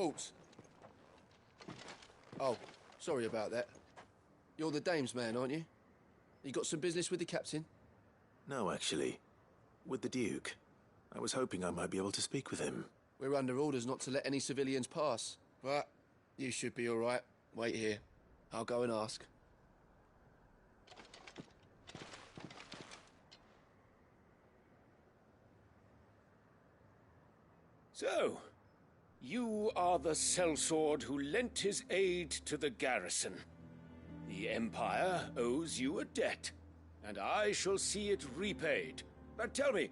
Reports. Oh, sorry about that. You're the dame's man, aren't you? You got some business with the captain? No, actually. With the Duke. I was hoping I might be able to speak with him. We're under orders not to let any civilians pass. But you should be all right. Wait here. I'll go and ask. So, you are the sellsword who lent his aid to the garrison. The Empire owes you a debt, and I shall see it repaid. But tell me,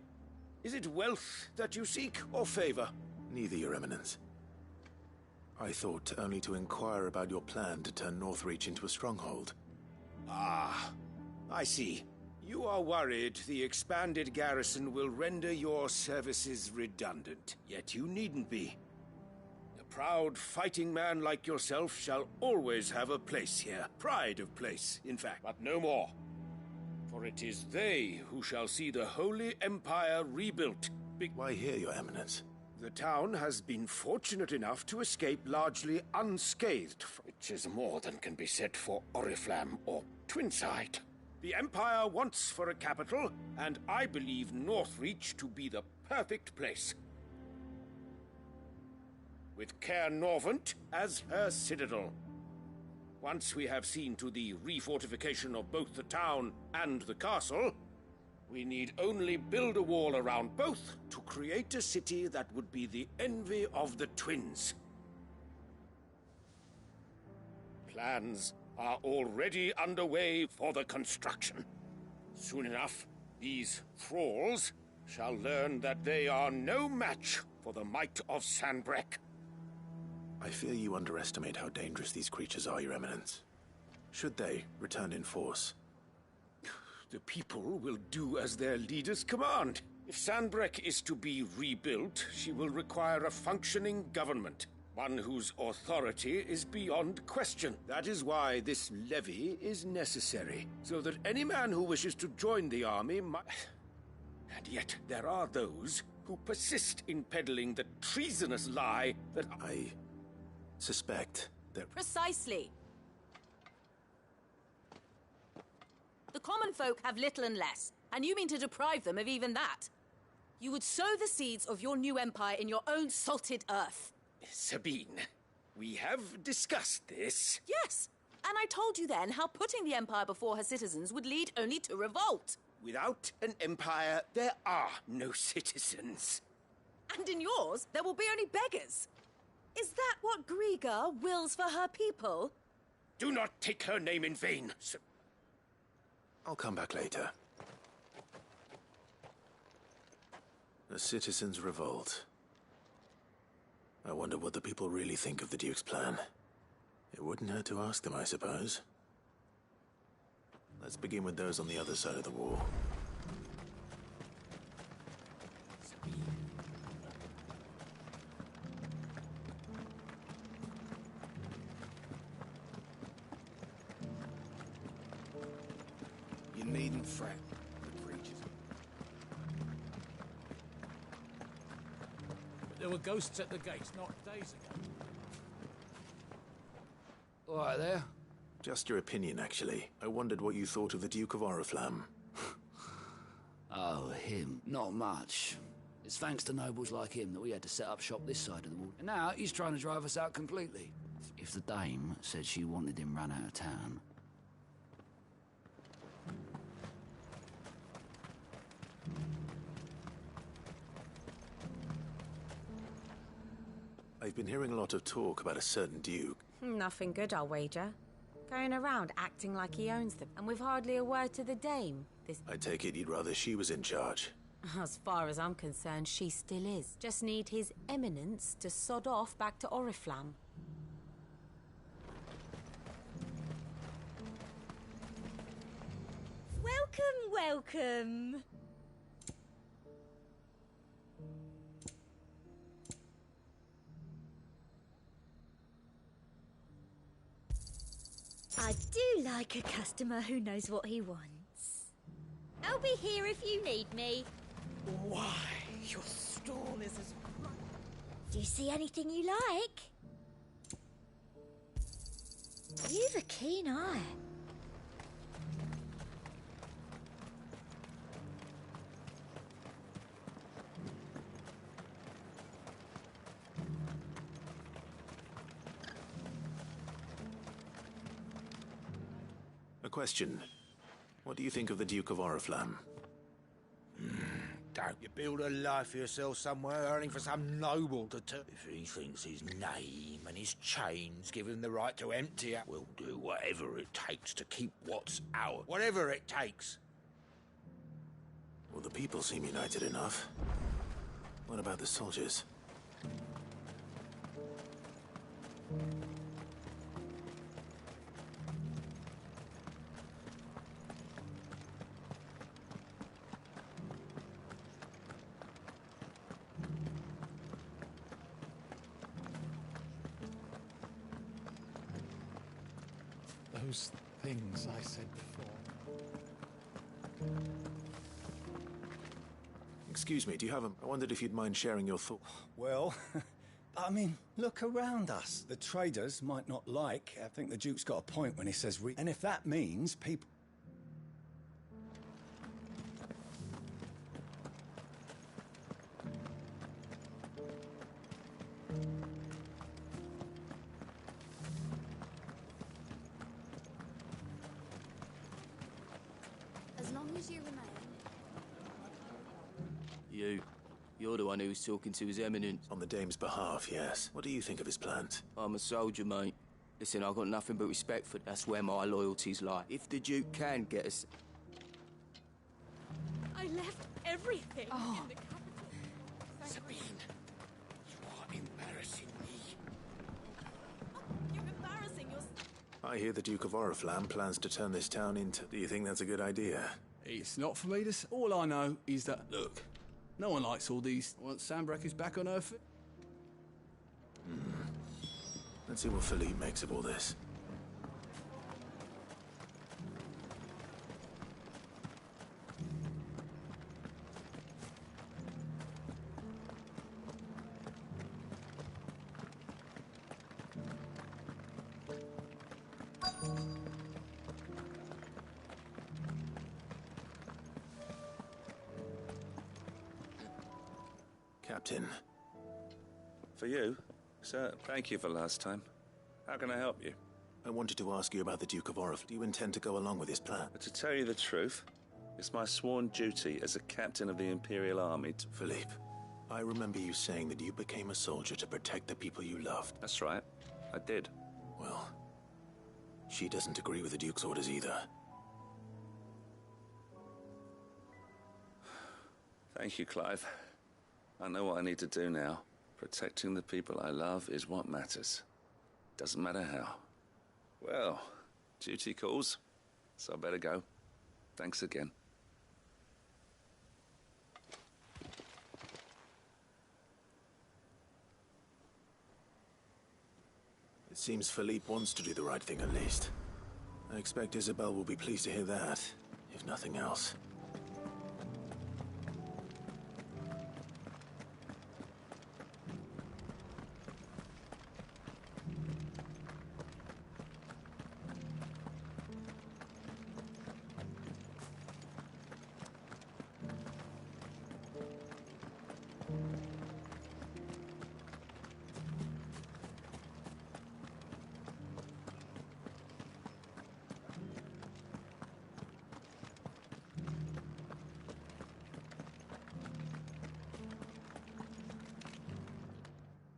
is it wealth that you seek, or favor? Neither, Your Eminence. I thought only to inquire about your plan to turn Northreach into a stronghold. Ah, I see. You are worried the expanded garrison will render your services redundant, yet you needn't be. A proud fighting man like yourself shall always have a place here. Pride of place, in fact, but no more. For it is they who shall see the Holy Empire rebuilt. Why here, Your Eminence? The town has been fortunate enough to escape largely unscathed, which is more than can be said for Oriflamme or Twinside. The Empire wants for a capital, and I believe Northreach to be the perfect place. With Caer Norvent as her citadel. Once we have seen to the refortification of both the town and the castle, we need only build a wall around both to create a city that would be the envy of the twins. Plans are already underway for the construction. Soon enough, these thralls shall learn that they are no match for the might of Sanbreque. I fear you underestimate how dangerous these creatures are, Your Eminence. Should they return in force? The people will do as their leaders command. If Sanbreque is to be rebuilt, she will require a functioning government. One whose authority is beyond question. That is why this levy is necessary, so that any man who wishes to join the army might... And yet there are those who persist in peddling the treasonous lie that... I suspect that... Precisely. The common folk have little and less, and you mean to deprive them of even that. You would sow the seeds of your new empire in your own salted earth. Sabine, we have discussed this. Yes, and I told you then how putting the empire before her citizens would lead only to revolt. Without an empire, there are no citizens. And in yours, there will be only beggars. Is that what Griga wills for her people? Do not take her name in vain. I'll come back later. The citizens revolt. I wonder what the people really think of the Duke's plan. It wouldn't hurt to ask them, I suppose. Let's begin with those on the other side of the wall. You needn't fret. The creatures. But there were ghosts at the gates not days ago. All right there. Just your opinion, actually. I wondered what you thought of the Duke of Oriflamme. Oh, him. Not much. It's thanks to nobles like him that we had to set up shop this side of the wall. And now he's trying to drive us out completely. If the dame said she wanted him run out of town... I've been hearing a lot of talk about a certain Duke. Nothing good, I'll wager. Going around acting like he owns them, and with hardly a word to the dame. I take it you'd rather she was in charge. As far as I'm concerned, she still is. Just need his eminence to sod off back to Oriflamme. Welcome, welcome. I do like a customer who knows what he wants. I'll be here if you need me. Why, your stall is as... Do you see anything you like? You've a keen eye. A question. What do you think of the Duke of Oriflamme? Don't you build a life for yourself somewhere, earning for some noble to if he thinks his name and his chains give him the right to empty it, we'll do whatever it takes to keep what's ours. Whatever it takes. Well, the people seem united enough. What about the soldiers? Those things I said before. Excuse me, do you have a... I wondered if you'd mind sharing your thoughts. Well, I mean, look around us. The traders might not like. I think the Duke's got a point when he says and if that means people... As long as you remain. You're the one who was talking to His Eminence. On the Dame's behalf, yes. What do you think of his plans? I'm a soldier, mate. Listen, I've got nothing but respect for... That's where my loyalties lie. If the Duke can get us... I left everything in the capital. Sabine, you are embarrassing me. You're embarrassing yourself. I hear the Duke of Oriflamme plans to turn this town into... Do you think that's a good idea? It's not for me to... All I know is that, look, no one likes all these... Once Sanbreque is back on Earth... Let's see what Philippe makes of all this. Captain. For you? Sir, thank you for last time. How can I help you? I wanted to ask you about the Duke of Oriflamme. Do you intend to go along with his plan? But to tell you the truth, it's my sworn duty as a captain of the Imperial Army to... Philippe, I remember you saying that you became a soldier to protect the people you loved. That's right. I did. Well, she doesn't agree with the Duke's orders either. Thank you, Clive. I know what I need to do now. Protecting the people I love is what matters. Doesn't matter how. Well, duty calls, so I better go. Thanks again. It seems Philippe wants to do the right thing at least. I expect Isabel will be pleased to hear that, if nothing else.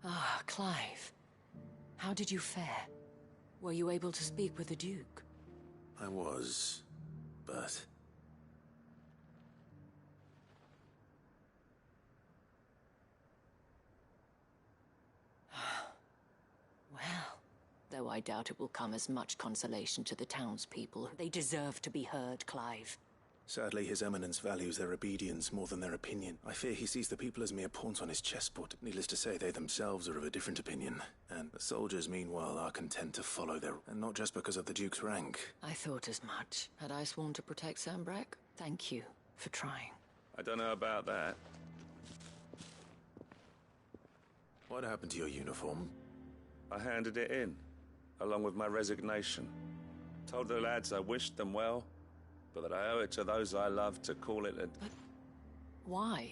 Ah, Clive. How did you fare? Were you able to speak with the Duke? I was, but... Well, though I doubt it will come as much consolation to the townspeople. They deserve to be heard, Clive. Sadly, His Eminence values their obedience more than their opinion. I fear he sees the people as mere pawns on his chessboard. Needless to say, they themselves are of a different opinion. And the soldiers, meanwhile, are content to follow their... And not just because of the Duke's rank. I thought as much. Had I sworn to protect Sanbreque? Thank you for trying. I don't know about that. What happened to your uniform? I handed it in. along with my resignation. Told the lads I wished them well, but that I owe it to those I love to call it a... But why?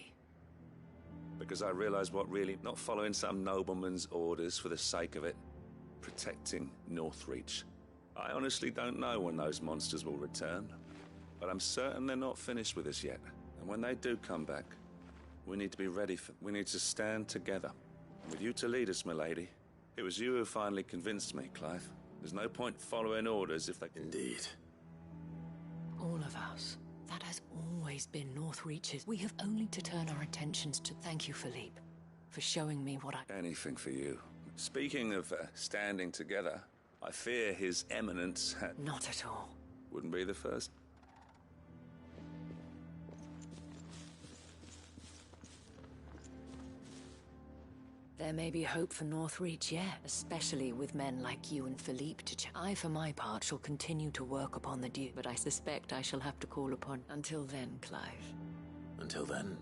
Because I realized what really... Not following some nobleman's orders for the sake of it. Protecting Northreach. I honestly don't know when those monsters will return, but I'm certain they're not finished with us yet. And when they do come back, we need to be ready for... We need to stand together. And with you to lead us, milady. It was you who finally convinced me, Clive. There's no point following orders if they... Indeed. All of us. That has always been Northreach's. We have only to turn our attentions to... Thank you, Philippe, for showing me what I... Anything for you. Speaking of standing together, I fear His Eminence had... Not at all. Wouldn't be the first. There may be hope for Northreach yet, especially with men like you and Philippe to I, for my part, shall continue to work upon the Duke, but I suspect I shall have to call upon... Until then, Clive. Until then...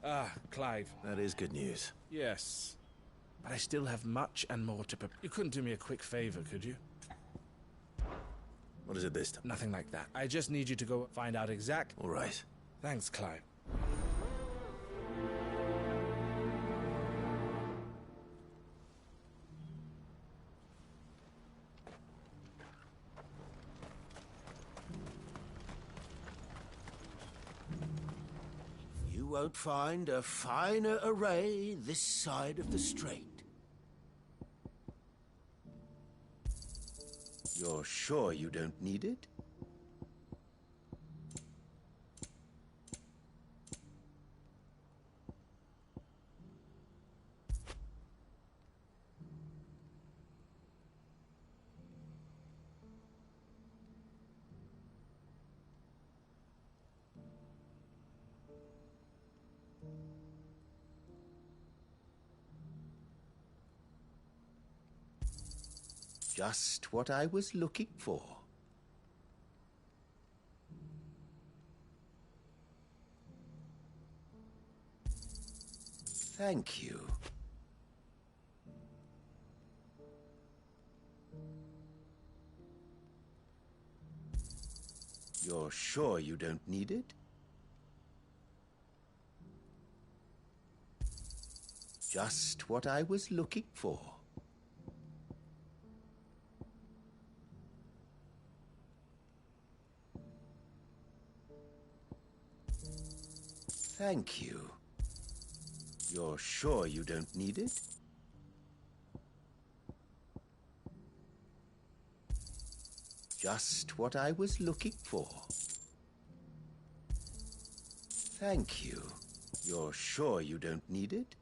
Ah, Clive. That is good news. Yes. But I still have much and more to prepare. You couldn't do me a quick favor, could you? What is it this time? Nothing like that. I just need you to go find out exact... All right. Thanks, Clive. You won't find a finer array this side of the strait. You're sure you don't need it? Just what I was looking for. Thank you. You're sure you don't need it? Just what I was looking for. Thank you. You're sure you don't need it? Just what I was looking for. Thank you. You're sure you don't need it?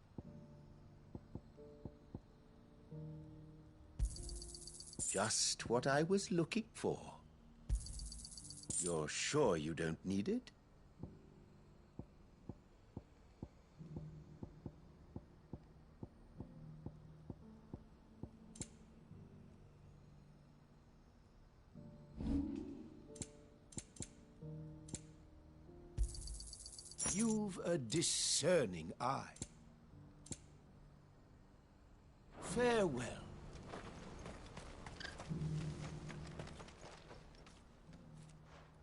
Just what I was looking for. You're sure you don't need it? You've a discerning eye. Farewell.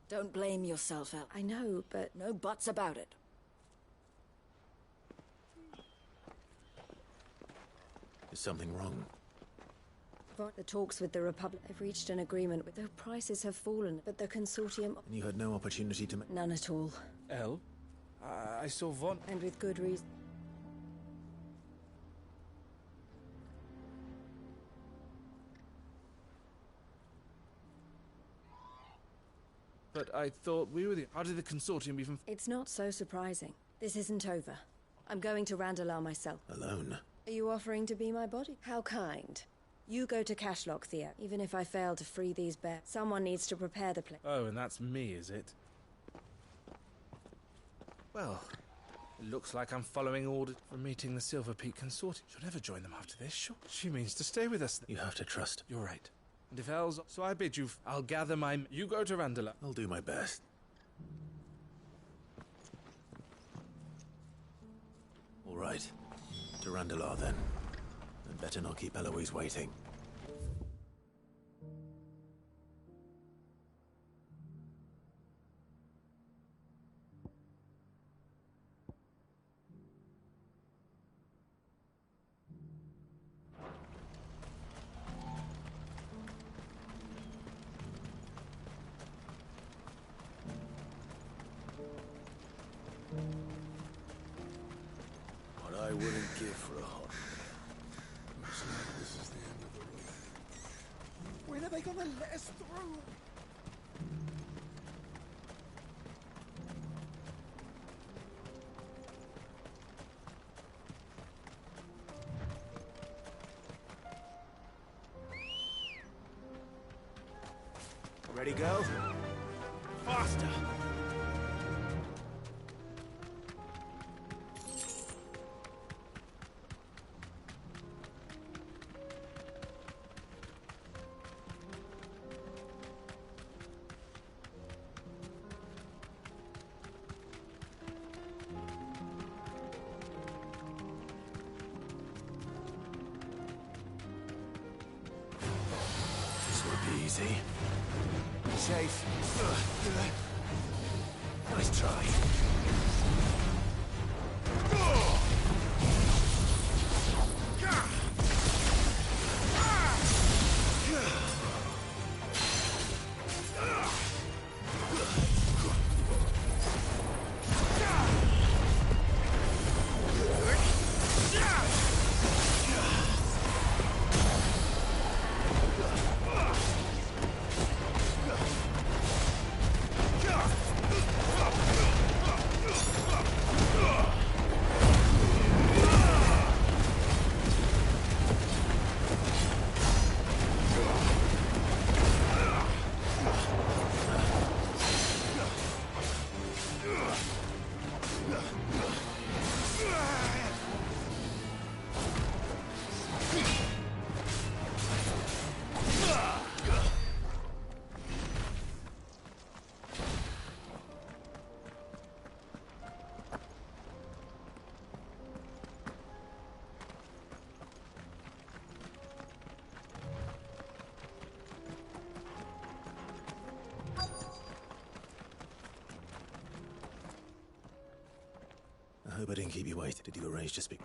Don't blame yourself, El. I know, but no buts about it. Is something wrong? The talks with the Republic have reached an agreement with the prices have fallen, but the consortium... And you had no opportunity to... None at all. Elle? I saw Von... And with good reason. But I thought we were the... How did the consortium even... It's not so surprising. This isn't over. I'm going to Randalar myself. Alone? Are you offering to be my body? How kind. You go to Cashlock, Theo. Even if I fail to free these bears, someone needs to prepare the place. Oh, and that's me, is it? Well, it looks like I'm following orders from meeting the Silver Peak Consortium. Should never join them after this. Sure, she means to stay with us. You have to trust. You're right. And if Elle's... So I bid you... I'll gather my... You go to Randalar. I'll do my best. All right. To Randalar, then. And better not keep Eloise waiting. What I wouldn't give for a hot... Looks like this is the end of the road. When are they gonna let us through? Ready, go? Faster! This will be easy. Safe. Nice try. I hope I didn't keep you waiting. Did you arrange to speak?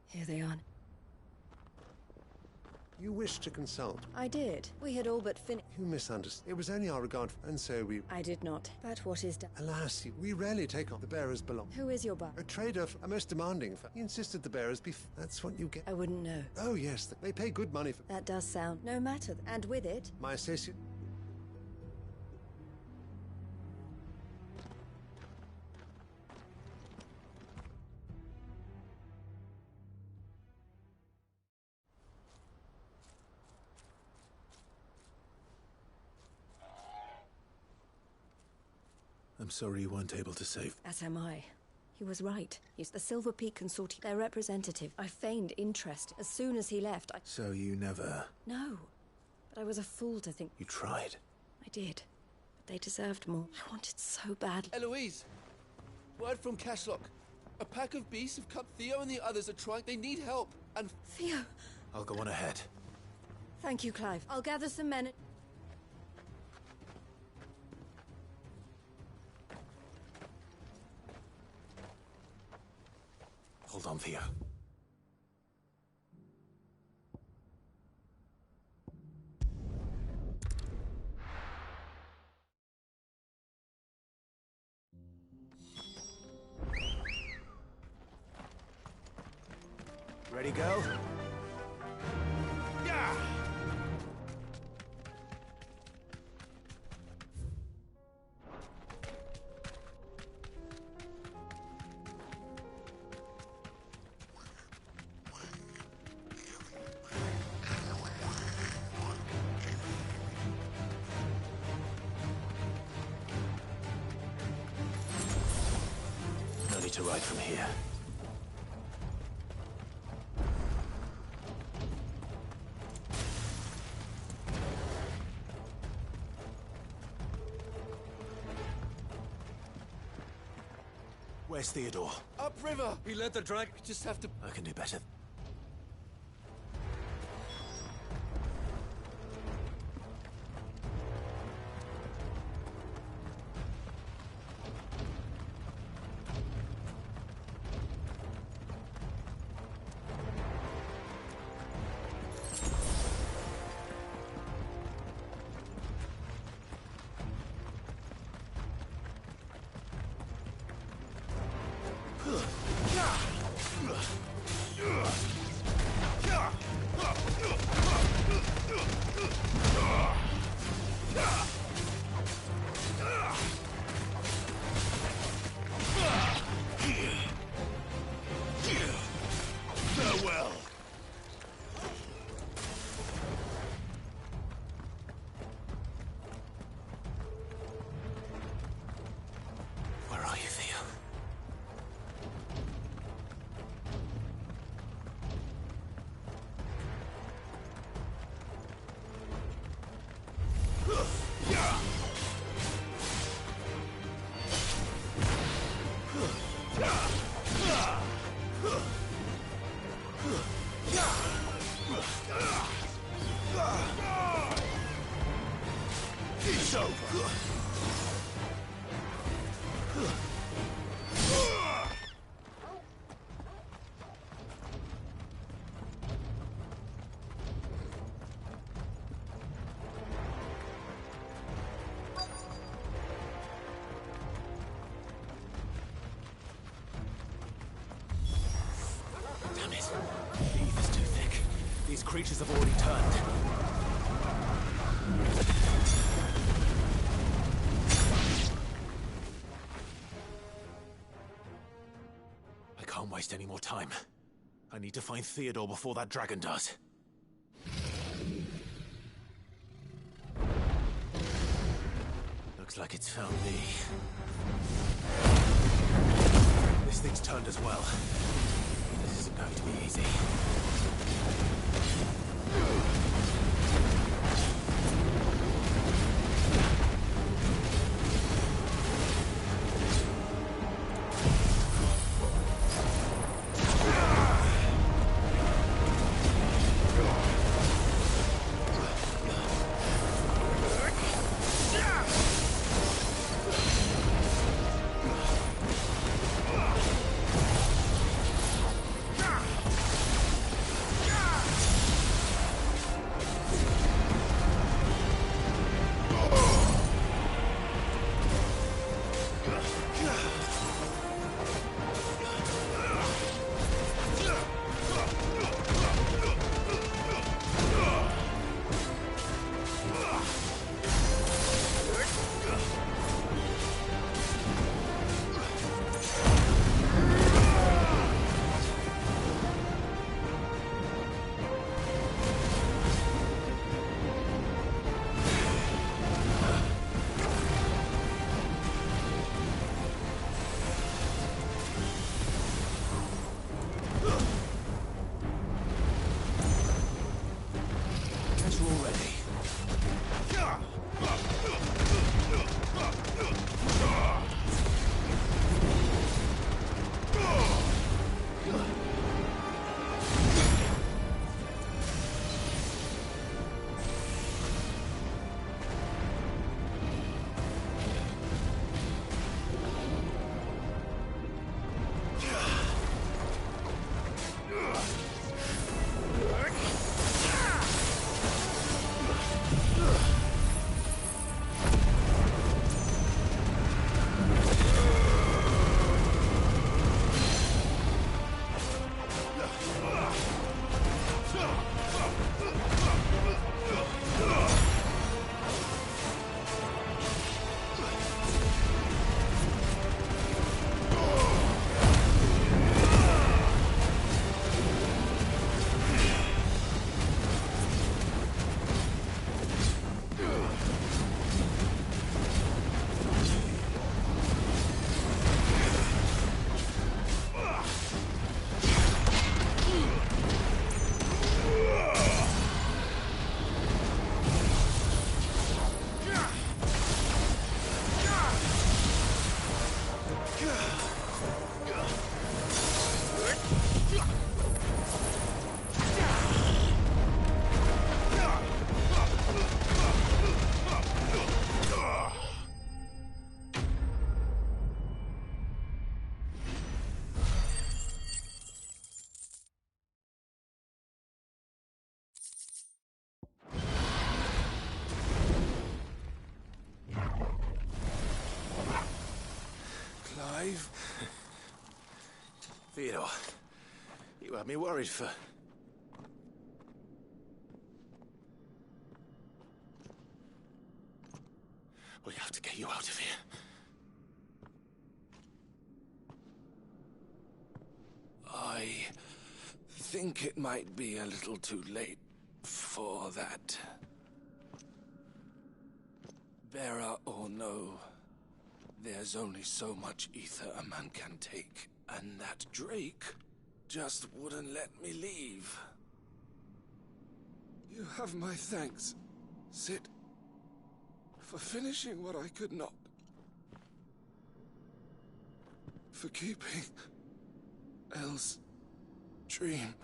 Here they are. You wished to consult. I did. We had all but finished. You misunderstood. It was only our regard, and so we... I did not. But what is done? Alas, we rarely take on the bearers belong. Who is your buyer? A trader, a most demanding. He insisted the bearers be... That's what you get. I wouldn't know. Oh, yes. They pay good money for... That does sound... No matter. And with it... My associate... I'm sorry you weren't able to save. As am I. He was right. He's the Silver Peak Consortium, their representative. I feigned interest. As soon as he left, I... So you never... No. But I was a fool to think... You tried. I did. But they deserved more. I wanted so badly. Eloise! Word from Cashlock. A pack of beasts have cut. Theo and the others are trying. They need help. And... Theo! I'll go on ahead. Thank you, Clive. I'll gather some men... Hold on, Theo. Ready, go? Yeah! No need to ride from here. Where's Theodore? Upriver! He led the drag. We just have to... I can do better. Farewell. Where are you, Theo? It's over. Damn it. The ether's too thick. These creatures have already turned. I can't waste any more time. I need to find Theodore before that dragon does. Looks like it's found me. This thing's turned as well. This isn't going to be easy. Theodore, you had me worried for... We have to get you out of here. I think it might be a little too late for that. Bearer or no, there's only so much ether a man can take, and that Drake just wouldn't let me leave. You have my thanks, Sid, for finishing what I could not. For keeping Elle's dream.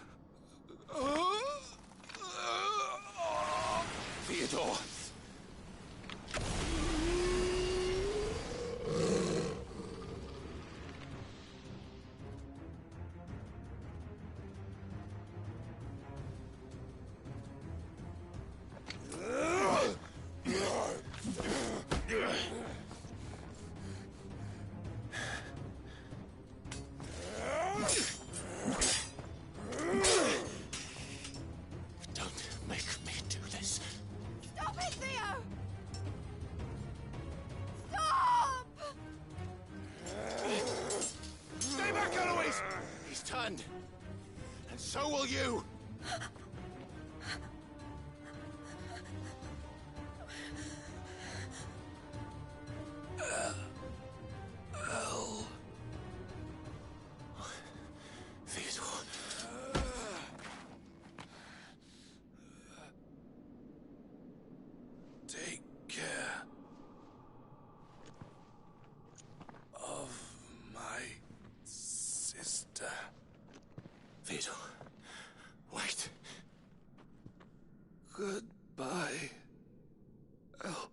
Theodore! And so will you! Theodore. Take care of my sister. Theodore, wait. Goodbye, Elle.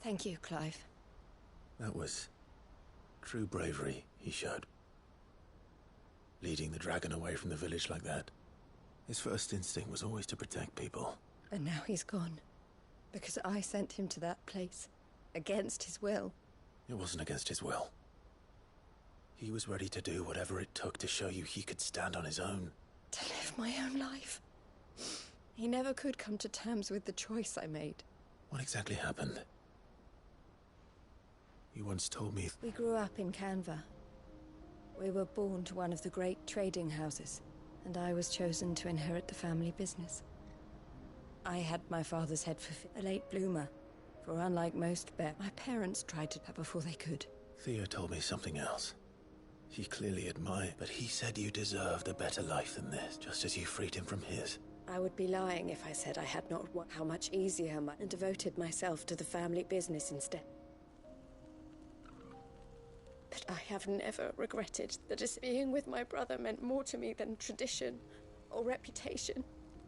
Thank you, Clive. That was true bravery he showed. Leading the dragon away from the village like that. His first instinct was always to protect people. And now he's gone. Because I sent him to that place. Against his will. It wasn't against his will. He was ready to do whatever it took to show you he could stand on his own. To live my own life. He never could come to terms with the choice I made. What exactly happened? You once told me... We grew up in Canva. We were born to one of the great trading houses, and I was chosen to inherit the family business. I had my father's head for a late bloomer, for unlike most my parents tried to before they could. Theo told me something else. He clearly admired, but he said you deserved a better life than this, just as you freed him from his. I would be lying if I said I had not how much easier and devoted myself to the family business instead. But I have never regretted that just being with my brother meant more to me than tradition or reputation.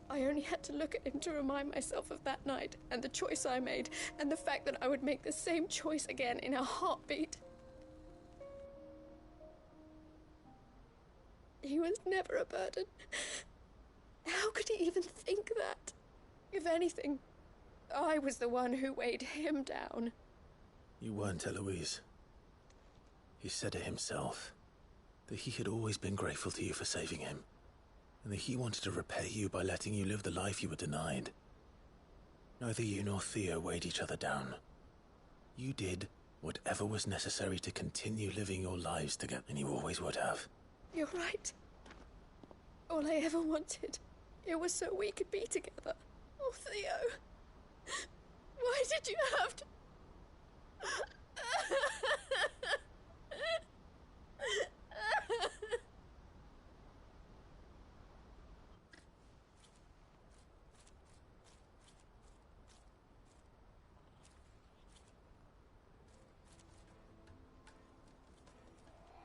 I only had to look at him to remind myself of that night and the choice I made and the fact that I would make the same choice again in a heartbeat. He was never a burden. How could he even think that? If anything, I was the one who weighed him down. You weren't, Eloise. He said it himself, that he had always been grateful to you for saving him, and that he wanted to repay you by letting you live the life you were denied. Neither you nor Theo weighed each other down. You did Whatever was necessary to continue living your lives together, and you always would have. You're right. All I ever wanted, it was so we could be together. Oh, Theo. Why did you have to...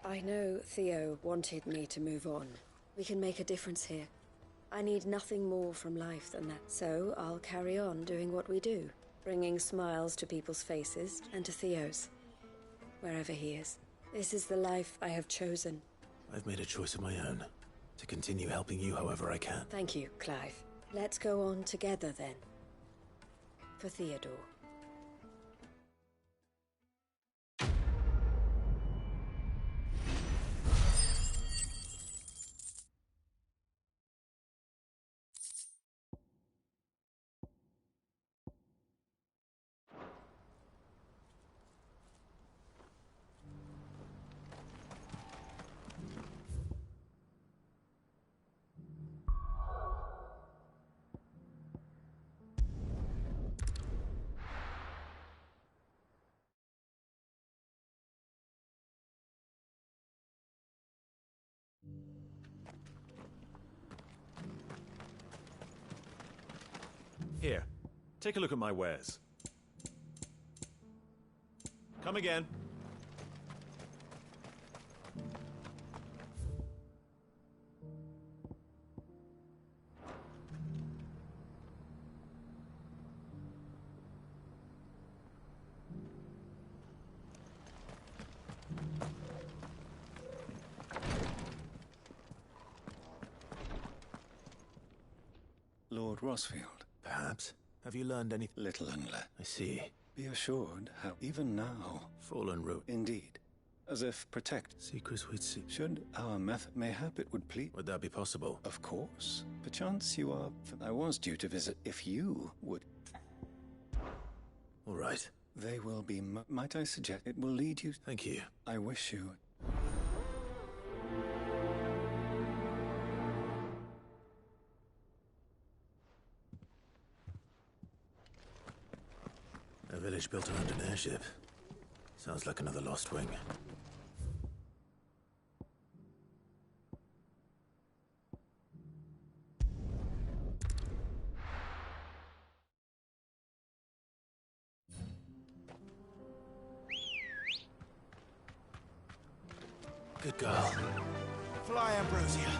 I know Theo wanted me to move on. We can make a difference here. I need nothing more from life than that. So I'll carry on doing what we do, bringing smiles to people's faces and to Theo's, wherever he is. This is the life I have chosen. I've made a choice of my own, to continue helping you however I can. Thank you, Clive. Let's go on together then. For Theodore. Here, take a look at my wares. Come again. Lord Rosfield. Perhaps. Have you learned any... Little and less. I see. Be assured how, even now... Fallen root. Indeed. As if protect. Secrets we'd see. Should our method... Mayhap it would please... Would that be possible? Of course. Perchance you are... I was due to visit. If you would... All right. They will be... Might I suggest... It will lead you... Thank you. I wish you... A village built around an airship. Sounds like another lost wing. Good girl. Fly, Ambrosia.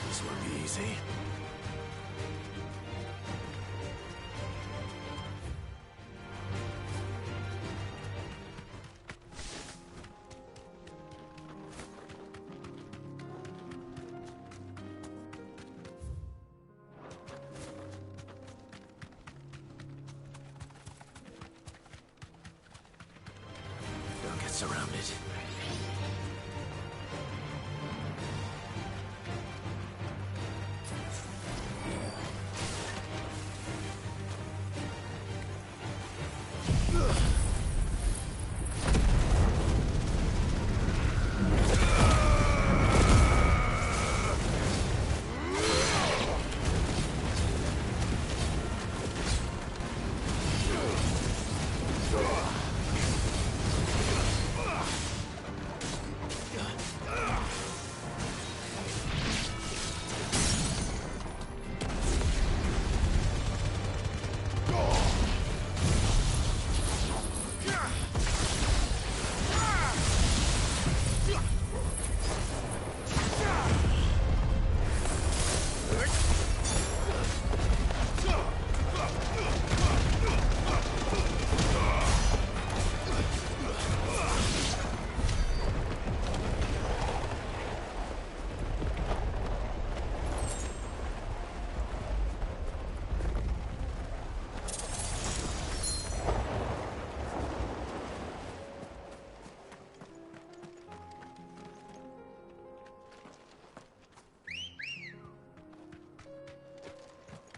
This won't be easy. Don't get surrounded.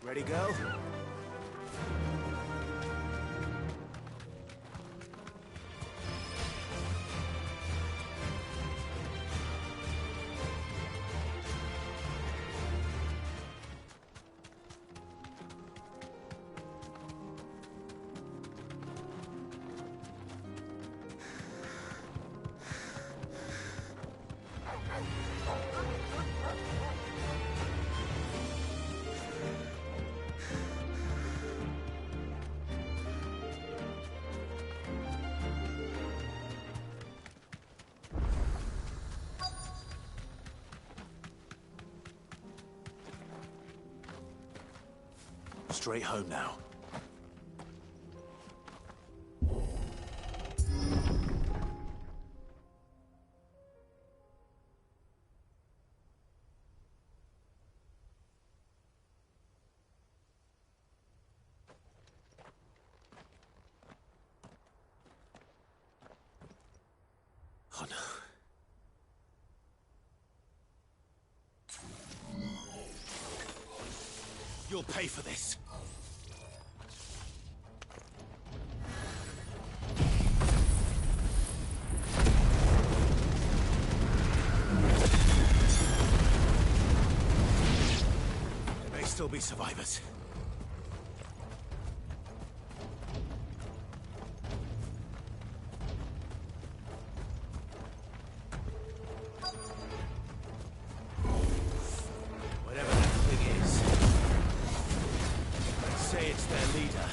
Ready, girl? Straight home now. Oh no. You'll pay for this. There may still be survivors. Whatever that thing is, let's say it's their leader.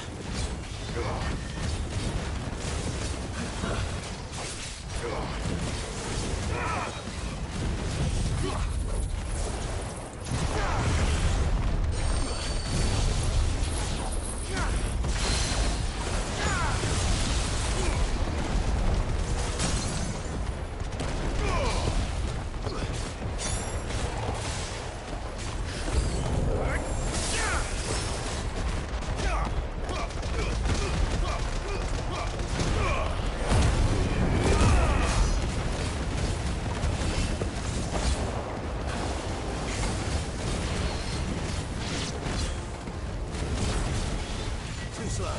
Too slow.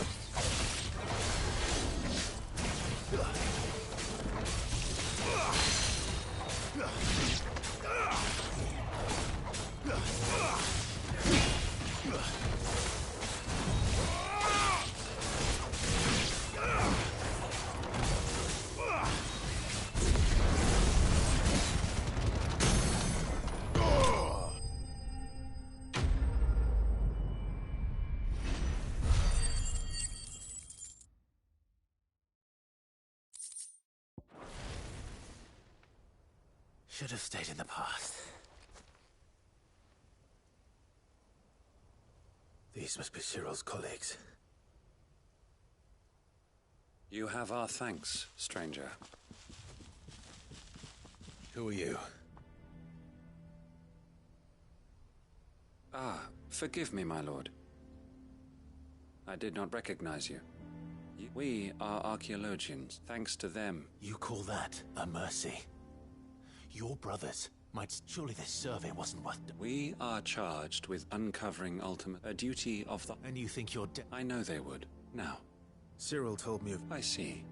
Should have stayed in the past. These must be Cyril's colleagues. You have our thanks, stranger. Who are you? Ah, forgive me, my lord. I did not recognize you. We are archaeologians. Thanks to them. You call that a mercy? Your brothers might... Surely this survey wasn't worth... We are charged with uncovering ultimate... a duty of the... And you think you're I know they would. Now. Cyril told me of... I see.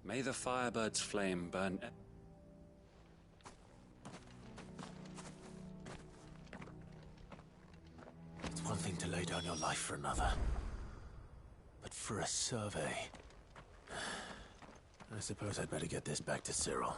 May the Firebird's flame burn... It's one thing to lay down your life for another. But for a survey... I suppose I'd better get this back to Cyril.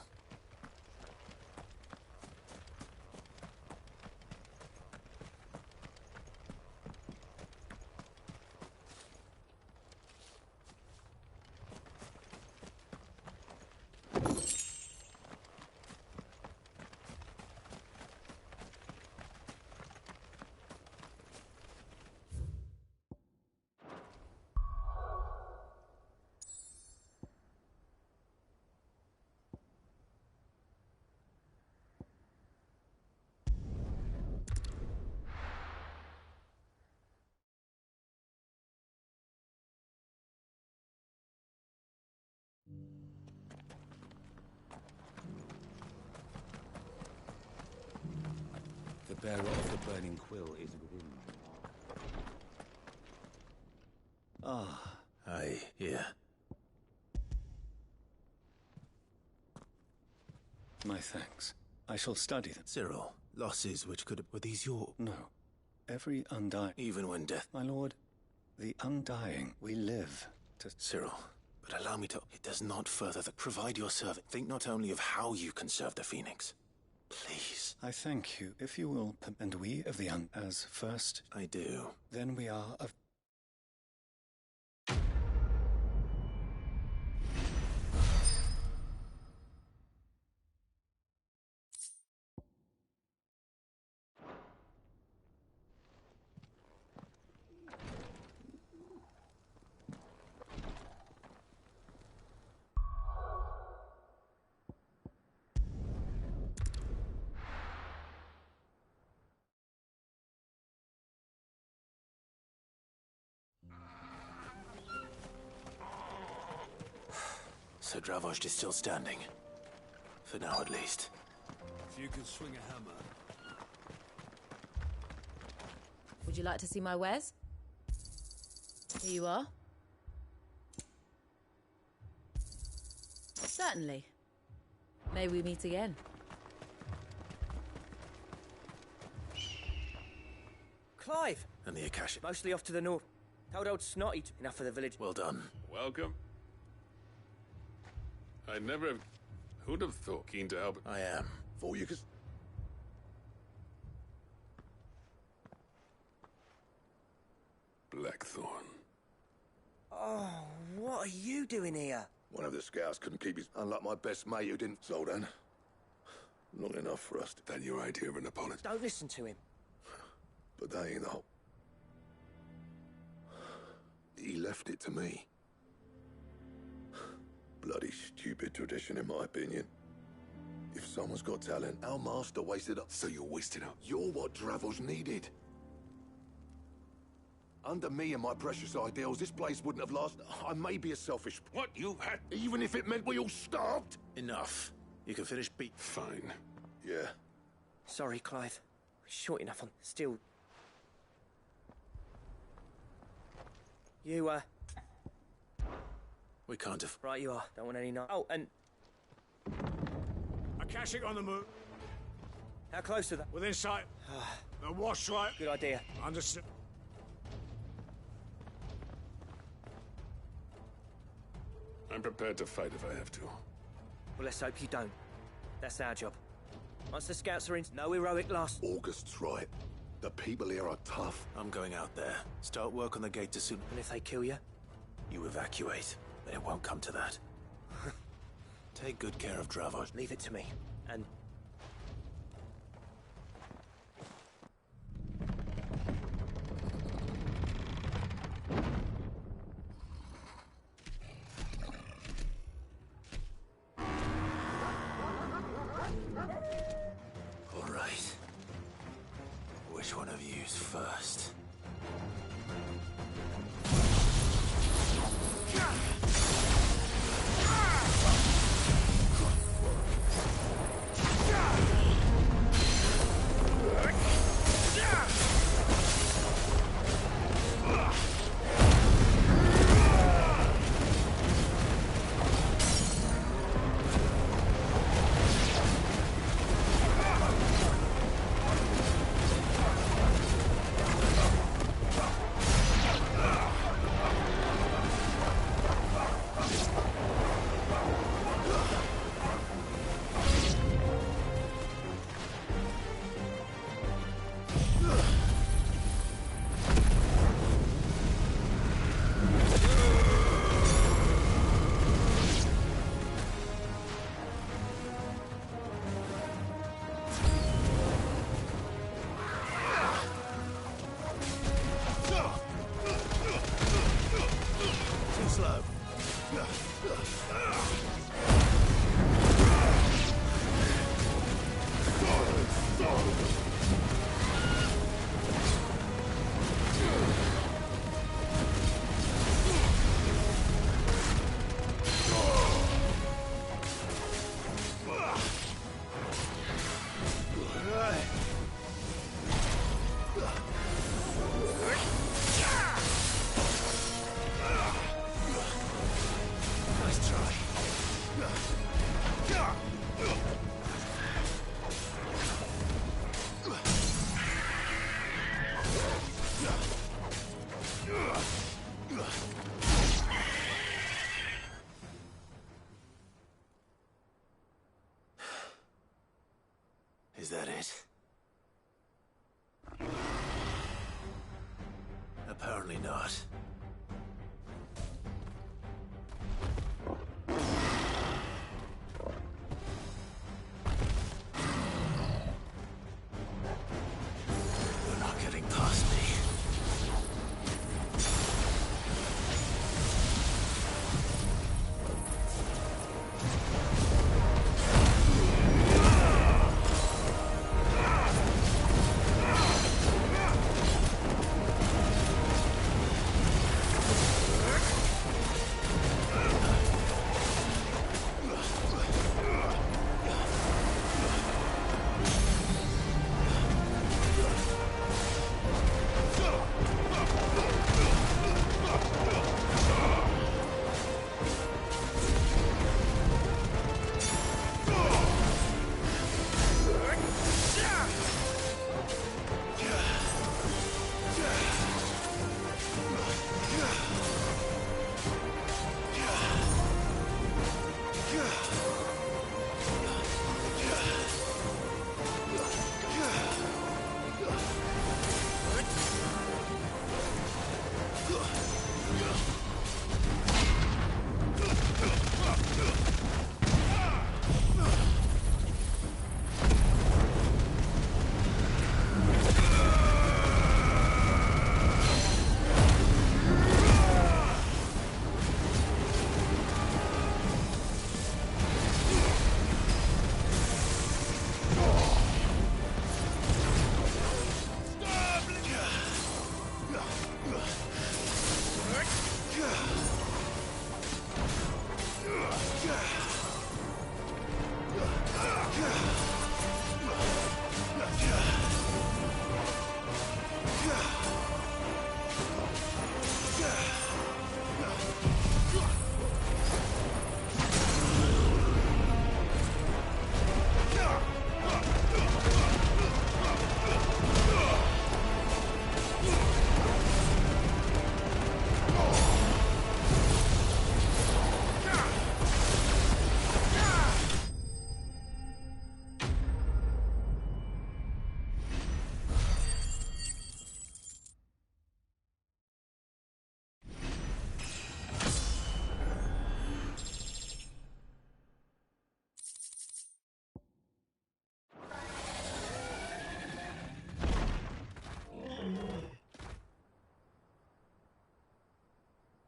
bearer of the burning quill is within. Ah, aye, here. My thanks. I shall study them. Cyril, losses which could have... Were these your... No. Every undying... Even when death... My lord, the undying, we live to... Cyril, but allow me to... It does not further the... Provide your servant. Think not only of how you can serve the Phoenix. Please. I thank you, if you will... And we of the as first... I do. Then we are of... Sir Dravost is still standing. For now, at least. If you could swing a hammer. Would you like to see my wares? Here you are. Certainly. May we meet again. Clive! And the Akashic. Mostly off to the north. Told old Snotty enough for the village. Well done. Welcome. I never... Who'd have thought? Keen to help. I am. For you, 'cause... Blackthorn. Oh, what are you doing here? One of the scouts couldn't keep his... Unlike my best mate who didn't... So then. Long enough for us. That your idea of an apology? Don't listen to him. But that ain't the whole... He left it to me. Bloody stupid tradition, in my opinion. If someone's got talent, our master wasted up. So you're wasted up? You're what Dravost needed. Under me and my precious ideals, this place wouldn't have lasted. I may be a selfish... What? You had... Even if it meant we all starved? Enough. You can finish beat... Fine. Yeah. Sorry, Clive. Short enough on... Still... You, We can't have... Right you are. Don't want any night. Oh, and... Akashic on the move. How close to that? Within sight. The wash right. Good idea. Understood. I'm prepared to fight if I have to. Well, let's hope you don't. That's our job. Once the scouts are in, no heroic loss. August's right. The people here are tough. I'm going out there. Start work on the gate to soon... And if they kill you? You evacuate. But it won't come to that. Take good care of Dravost. Leave it to me. And... All right. Which one of you's first? Is that it? Apparently not. You're not getting past me.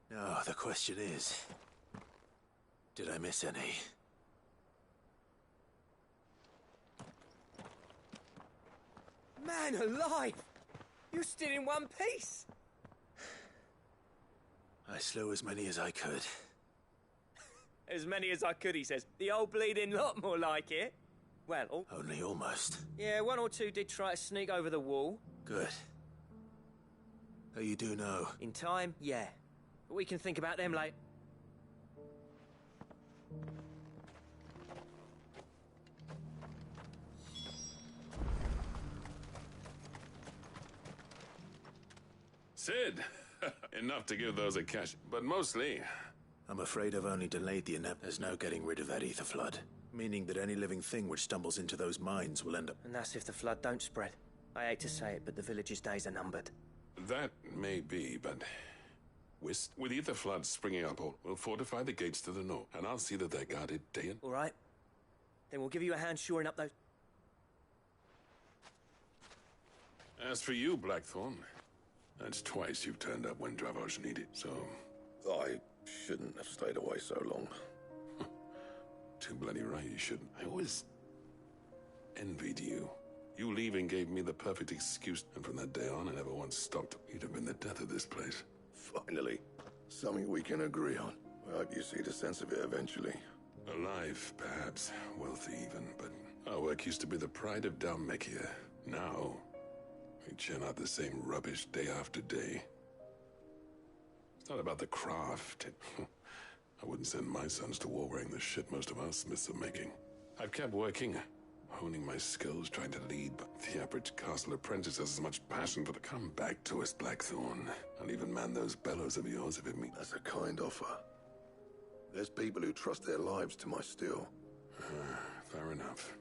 Now, the question is, did I miss any? Man alive! You're still in one piece! I slew as many as I could. As many as I could, he says. The old bleeding lot, more like it. Well, Only almost. yeah, one or two did try to sneak over the wall. Good. Oh, you do know? In time, yeah. But we can think about them later. Sid! Enough to give those a cash, but mostly... I'm afraid I've only delayed the inevitable. There's no getting rid of that ether flood. Meaning that any living thing which stumbles into those mines will end up... And that's if the flood don't spread. I hate to say it, but the village's days are numbered. That may be, but... With ether floods springing up, we'll fortify the gates to the north, and I'll see that they're guarded day and... All right. Then we'll give you a hand shoring up those... As for you, Blackthorn, that's twice you've turned up when Dravosh needed, so... I shouldn't have stayed away so long. Too bloody right you shouldn't. I always envied you. You leaving gave me the perfect excuse, and from that day on, I never once stopped. You'd have been the death of this place. Finally, something we can agree on. I hope you see the sense of it eventually. Alive, perhaps. Wealthy even, but our work used to be the pride of Dalmekia. Now, we churn out the same rubbish day after day. It's not about the craft. I wouldn't send my sons to war wearing the shit most of our smiths are making. I've kept working, honing my skills, trying to lead, but the average castle apprentice has as much passion for the... Come back to us, Blackthorn. I'll even man those bellows of yours if it means... That's a kind offer. There's people who trust their lives to my steel. Fair enough.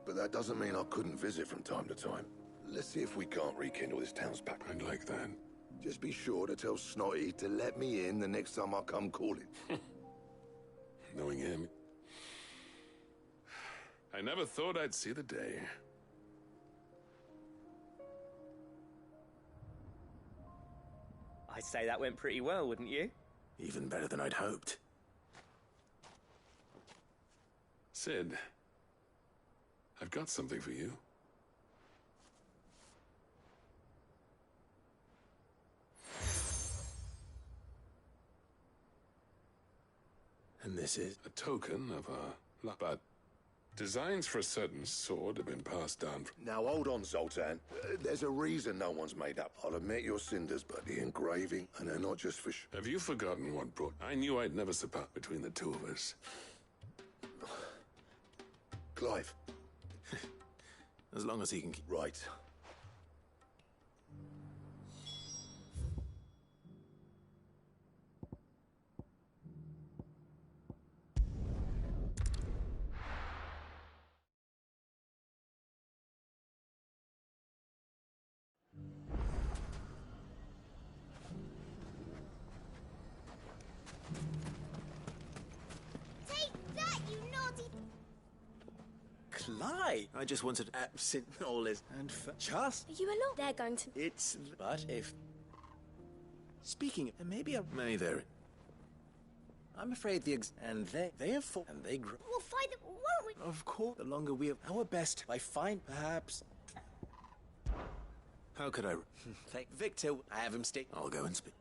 but that doesn't mean I couldn't visit from time to time. Let's see if we can't rekindle this town's back. I'd like that. Just be sure to tell Snotty to let me in the next time I come calling. Knowing him, I never thought I'd see the day. I'd say that went pretty well, wouldn't you? Even better than I'd hoped. Sid, I've got something for you. And this is? A token of a... But designs for a certain sword have been passed down from... Now hold on, Zoltan. There's a reason no one's made up. I'll admit your cinders, but the engraving, and they're not just for... Have you forgotten what brought... I knew I'd never surpass between the two of us. Clive. As long as he can keep... Right. Clive! I just wanted absent all this and just. Are you alone? They're going to. It's. But if. Speaking of, maybe a. May there. I'm afraid and they have fought and they grow. We'll find them, won't we? Of course, the longer we have our best, I find perhaps. How could I? Thank Victor, I have him stay. I'll go and speak.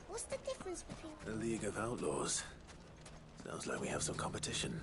What's the difference between... The League of Outlaws. Sounds like we have some competition.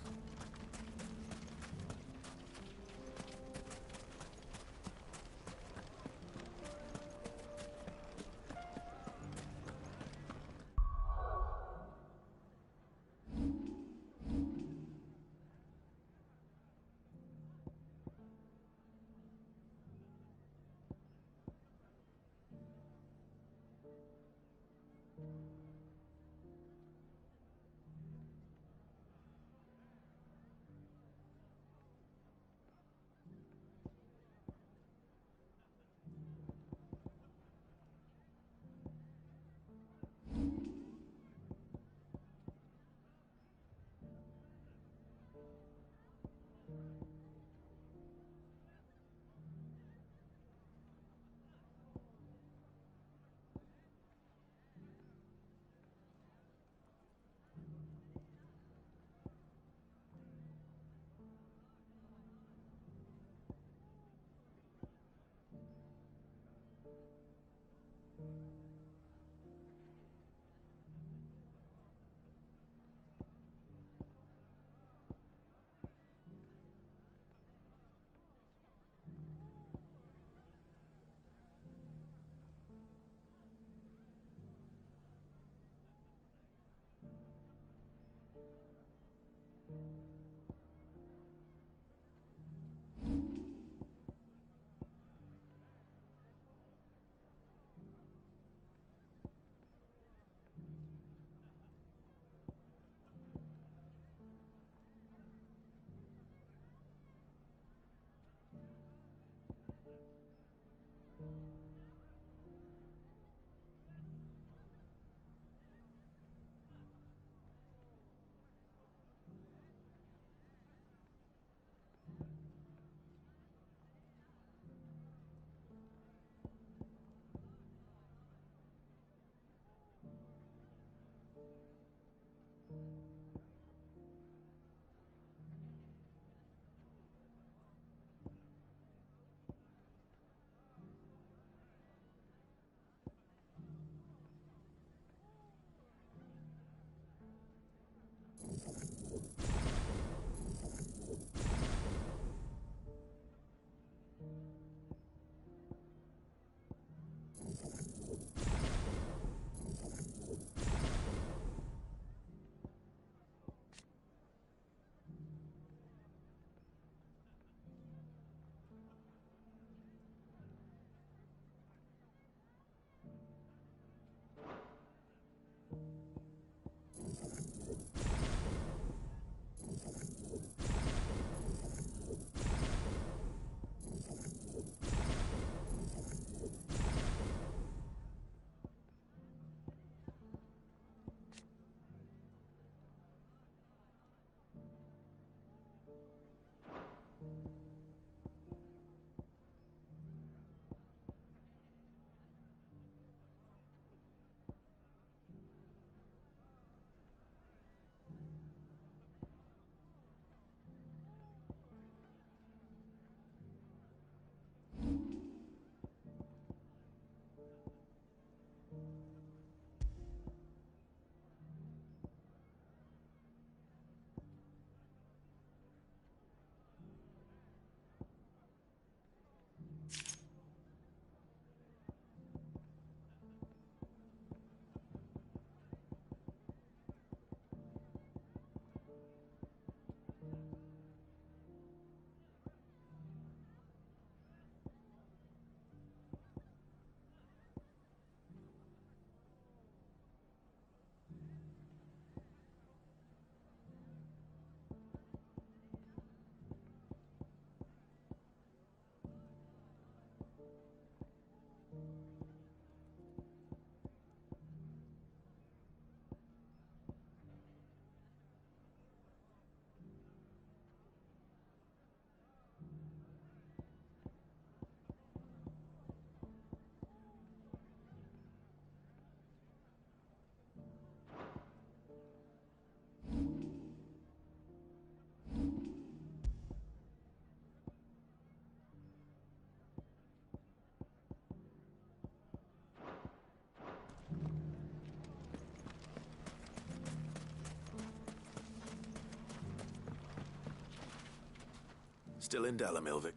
Still in Dalamilvik.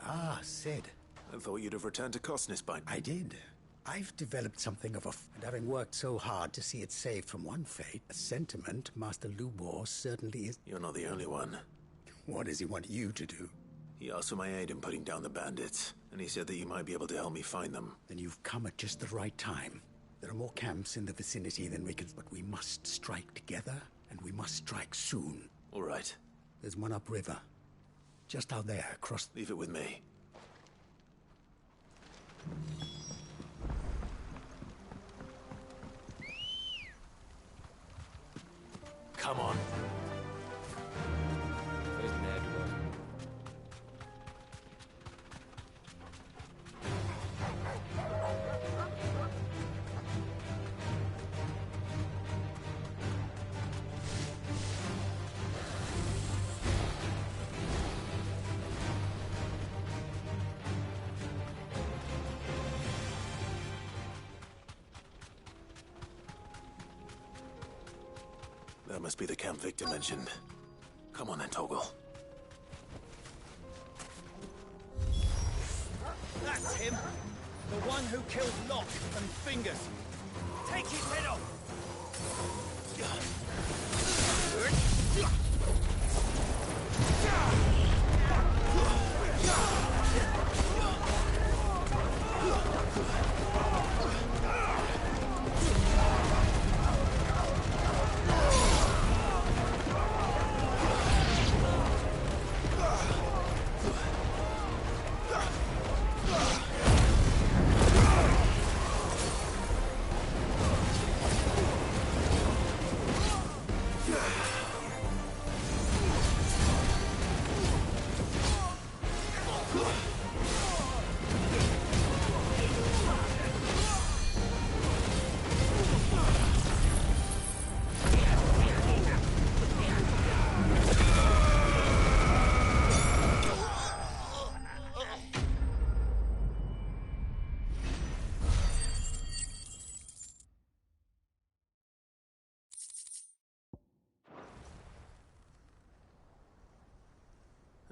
Ah, Sid. I thought you'd have returned to Kosnis by now. I did. I've developed something of a... And having worked so hard to see it saved from one fate, a sentiment Master Lubor certainly is... You're not the only one. What does he want you to do? He asked for my aid in putting down the bandits, and he said that you might be able to help me find them. Then you've come at just the right time. There are more camps in the vicinity than we can... But we must strike together, and we must strike soon. All right. There's one upriver. Just out there, across... Leave it with me. Come on. There's Ned. That must be the camp Victor mentioned. Come on then, Toggle. That's him! The one who killed Locke and Fingers! Take his head off!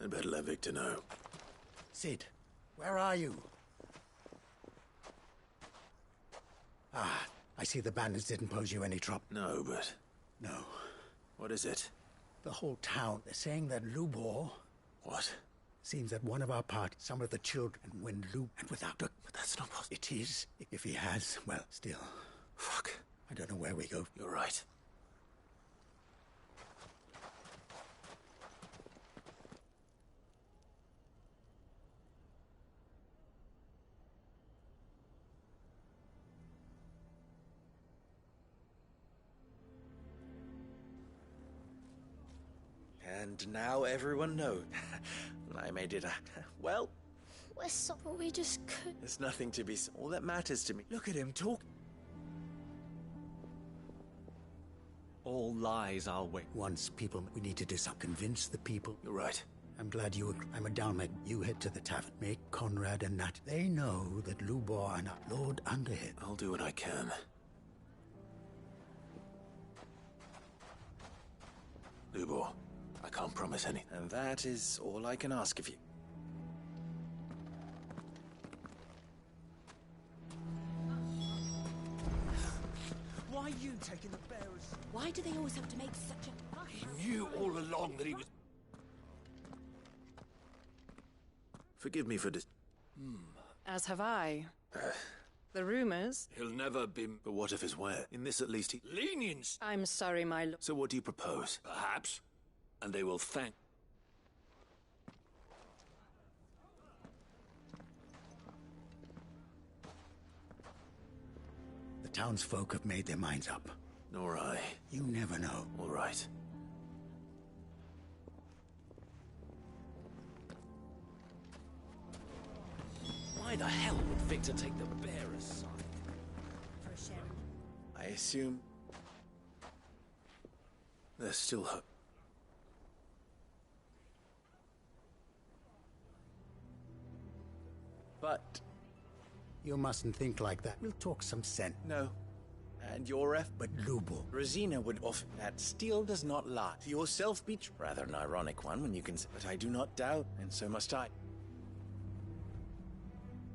I'd better let Victor know. Sid, where are you? Ah, I see the bandits didn't pose you any trouble. No, but... No. What is it? The whole town, they're saying that Lubor... What? Seems that one of our party, some of the children, when and without... But that's not possible. It is. If he has, well, still. Fuck. I don't know where we go. You're right. And now everyone knows. I made it well, We're sorry, we just couldn't. there's nothing to be... All that matters to me. Look at him talk. All lies our way. Once people, we need to do something. Convince the people. You're right. I'm glad you agree. I'm a Dalmec. You head to the tavern. Make Conrad and Nat. They know that Lubor and our Lord Underhead. I'll do what I can. Lubor, I can't promise anything. And that is all I can ask of you. Why are you taking the bearers? Why do they always have to make such a fuss? He knew all along that he was... Forgive me for this. As have I. The rumors... He'll never be... But what if it's where? In this at least he... Lenience! I'm sorry, my lord. So what do you propose? Perhaps. And they will thank... The townsfolk have made their minds up. Nor I. You never know. All right. Why the hell would Victor take the bearer's side? For a sheriff. I assume... There's still hope. But... You mustn't think like that. We'll talk some sense. No. And your F? But Lubo. Rosina would off. That steel does not lie. Yourself be rather an ironic one when you can. But I do not doubt, and so must I.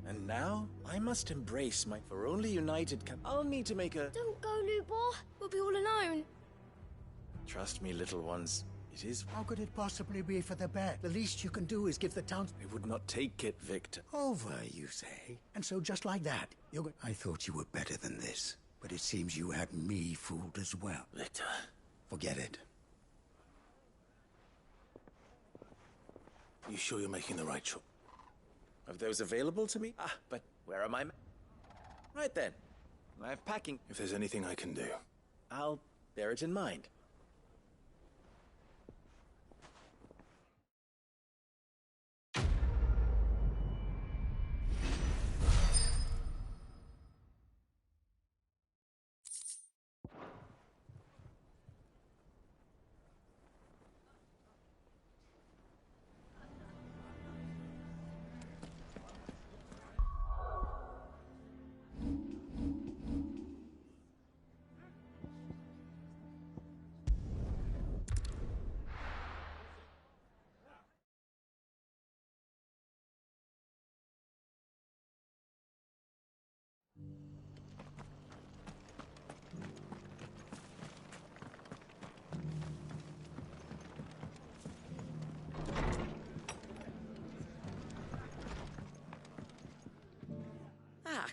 And now I must embrace my. For only united can. I'll need to make a. Don't go, Lubo. We'll be all alone. Trust me, little ones. It is. How could it possibly be for the best? The least you can do is give the town. I would not take it, Victor. Over, you say? And so just like that, you're going. I thought you were better than this. But it seems you had me fooled as well. Victor. Forget it. You sure you're making the right choice? Of those available to me? Ah, but where am I? Right then. I'm packing. If there's anything I can do, I'll bear it in mind.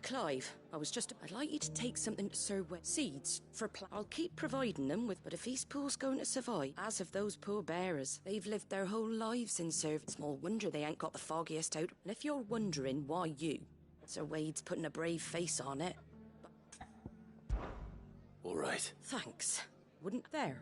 Clive, I'd like you to take something to Sir Wet seeds for I'll keep providing them with, but if these pool's going to survive, as of those poor bearers, they've lived their whole lives in service. Small wonder they ain't got the foggiest out. And if you're wondering why you, Sir Wade's putting a brave face on it. All right. Thanks. Wouldn't there?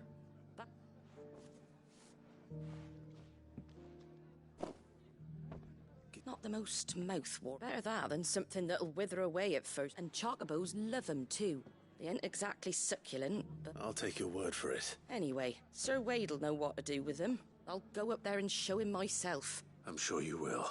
Not the most mouthwater. Better that than something that'll wither away at first. And chocobos love them too. They ain't exactly succulent, but... I'll take your word for it. Anyway, Sir Wade'll know what to do with them. I'll go up there and show him myself. I'm sure you will.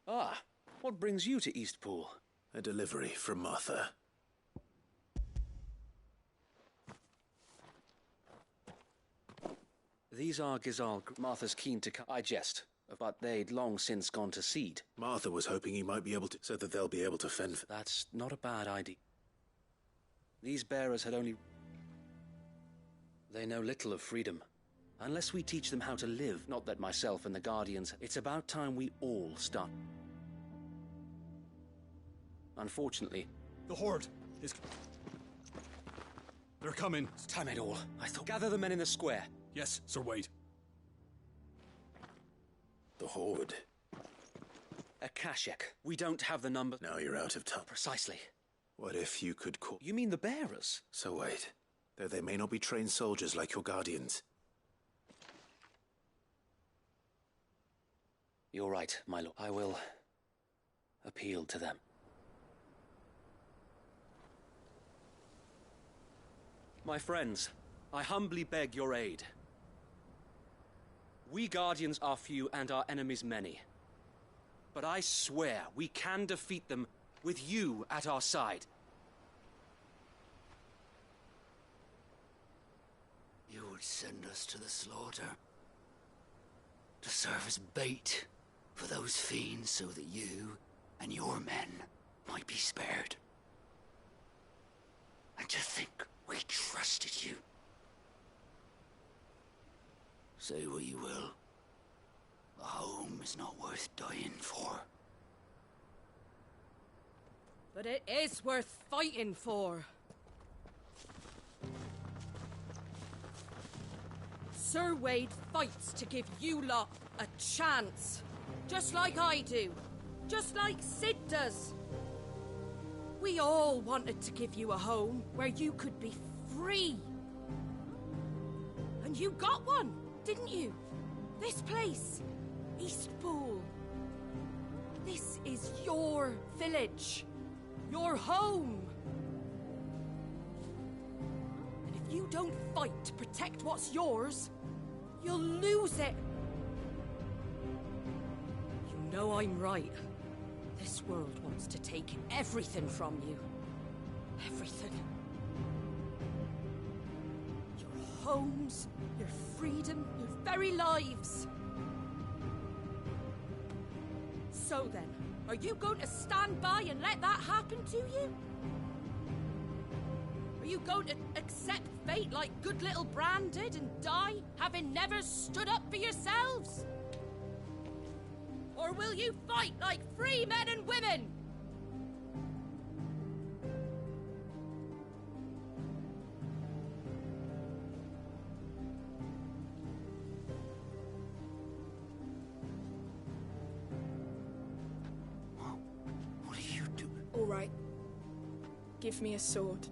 Ah, what brings you to Eastpool? A delivery from Martha. These are Gizal. Martha's keen to I jest, but they'd long since gone to seed. Martha was hoping he might be able to, so that they'll be able to fend for... That's not a bad idea. These bearers had only... They know little of freedom. Unless we teach them how to live, not that myself and the Guardians... It's about time we all start. Unfortunately... The Horde is... They're coming. It's time it all. I thought... Gather the men in the square. Yes, Sir Wade. The Horde. Akashek. We don't have the number... Now you're out of time. Precisely. What if you could call... You mean the bearers? So wait. Though they may not be trained soldiers like your Guardians. You're right, my lord. I will... appeal to them. My friends, I humbly beg your aid. We Guardians are few and our enemies many. But I swear we can defeat them with you at our side. You would send us to the slaughter. To serve as bait for those fiends so that you and your men might be spared. And to think we trusted you. Say what you will. A home is not worth dying for. But it is worth fighting for. Sir Wade fights to give you lot a chance. Just like I do. Just like Sid does. We all wanted to give you a home where you could be free. And you got one, didn't you? This place, Eastpool. This is your village. Your home. And if you don't fight to protect what's yours, you'll lose it. You know I'm right. This world wants to take everything from you. Everything. Your homes, your freedom, your very lives. So then, are you going to stand by and let that happen to you? Are you going to accept fate like good little Bran did and die, having never stood up for yourselves? Or will you fight like free men and women? What are you doing? All right. Give me a sword.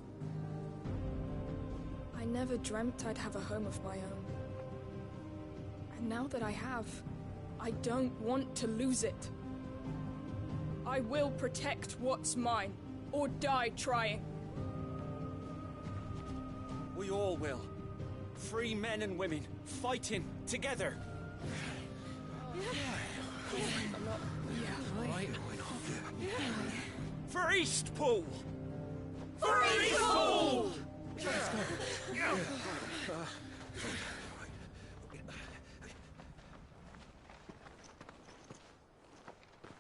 I never dreamt I'd have a home of my own. And now that I have, I don't want to lose it. I will protect what's mine, or die trying. We all will. Free men and women, fighting together. For Eastpool! For Eastpool!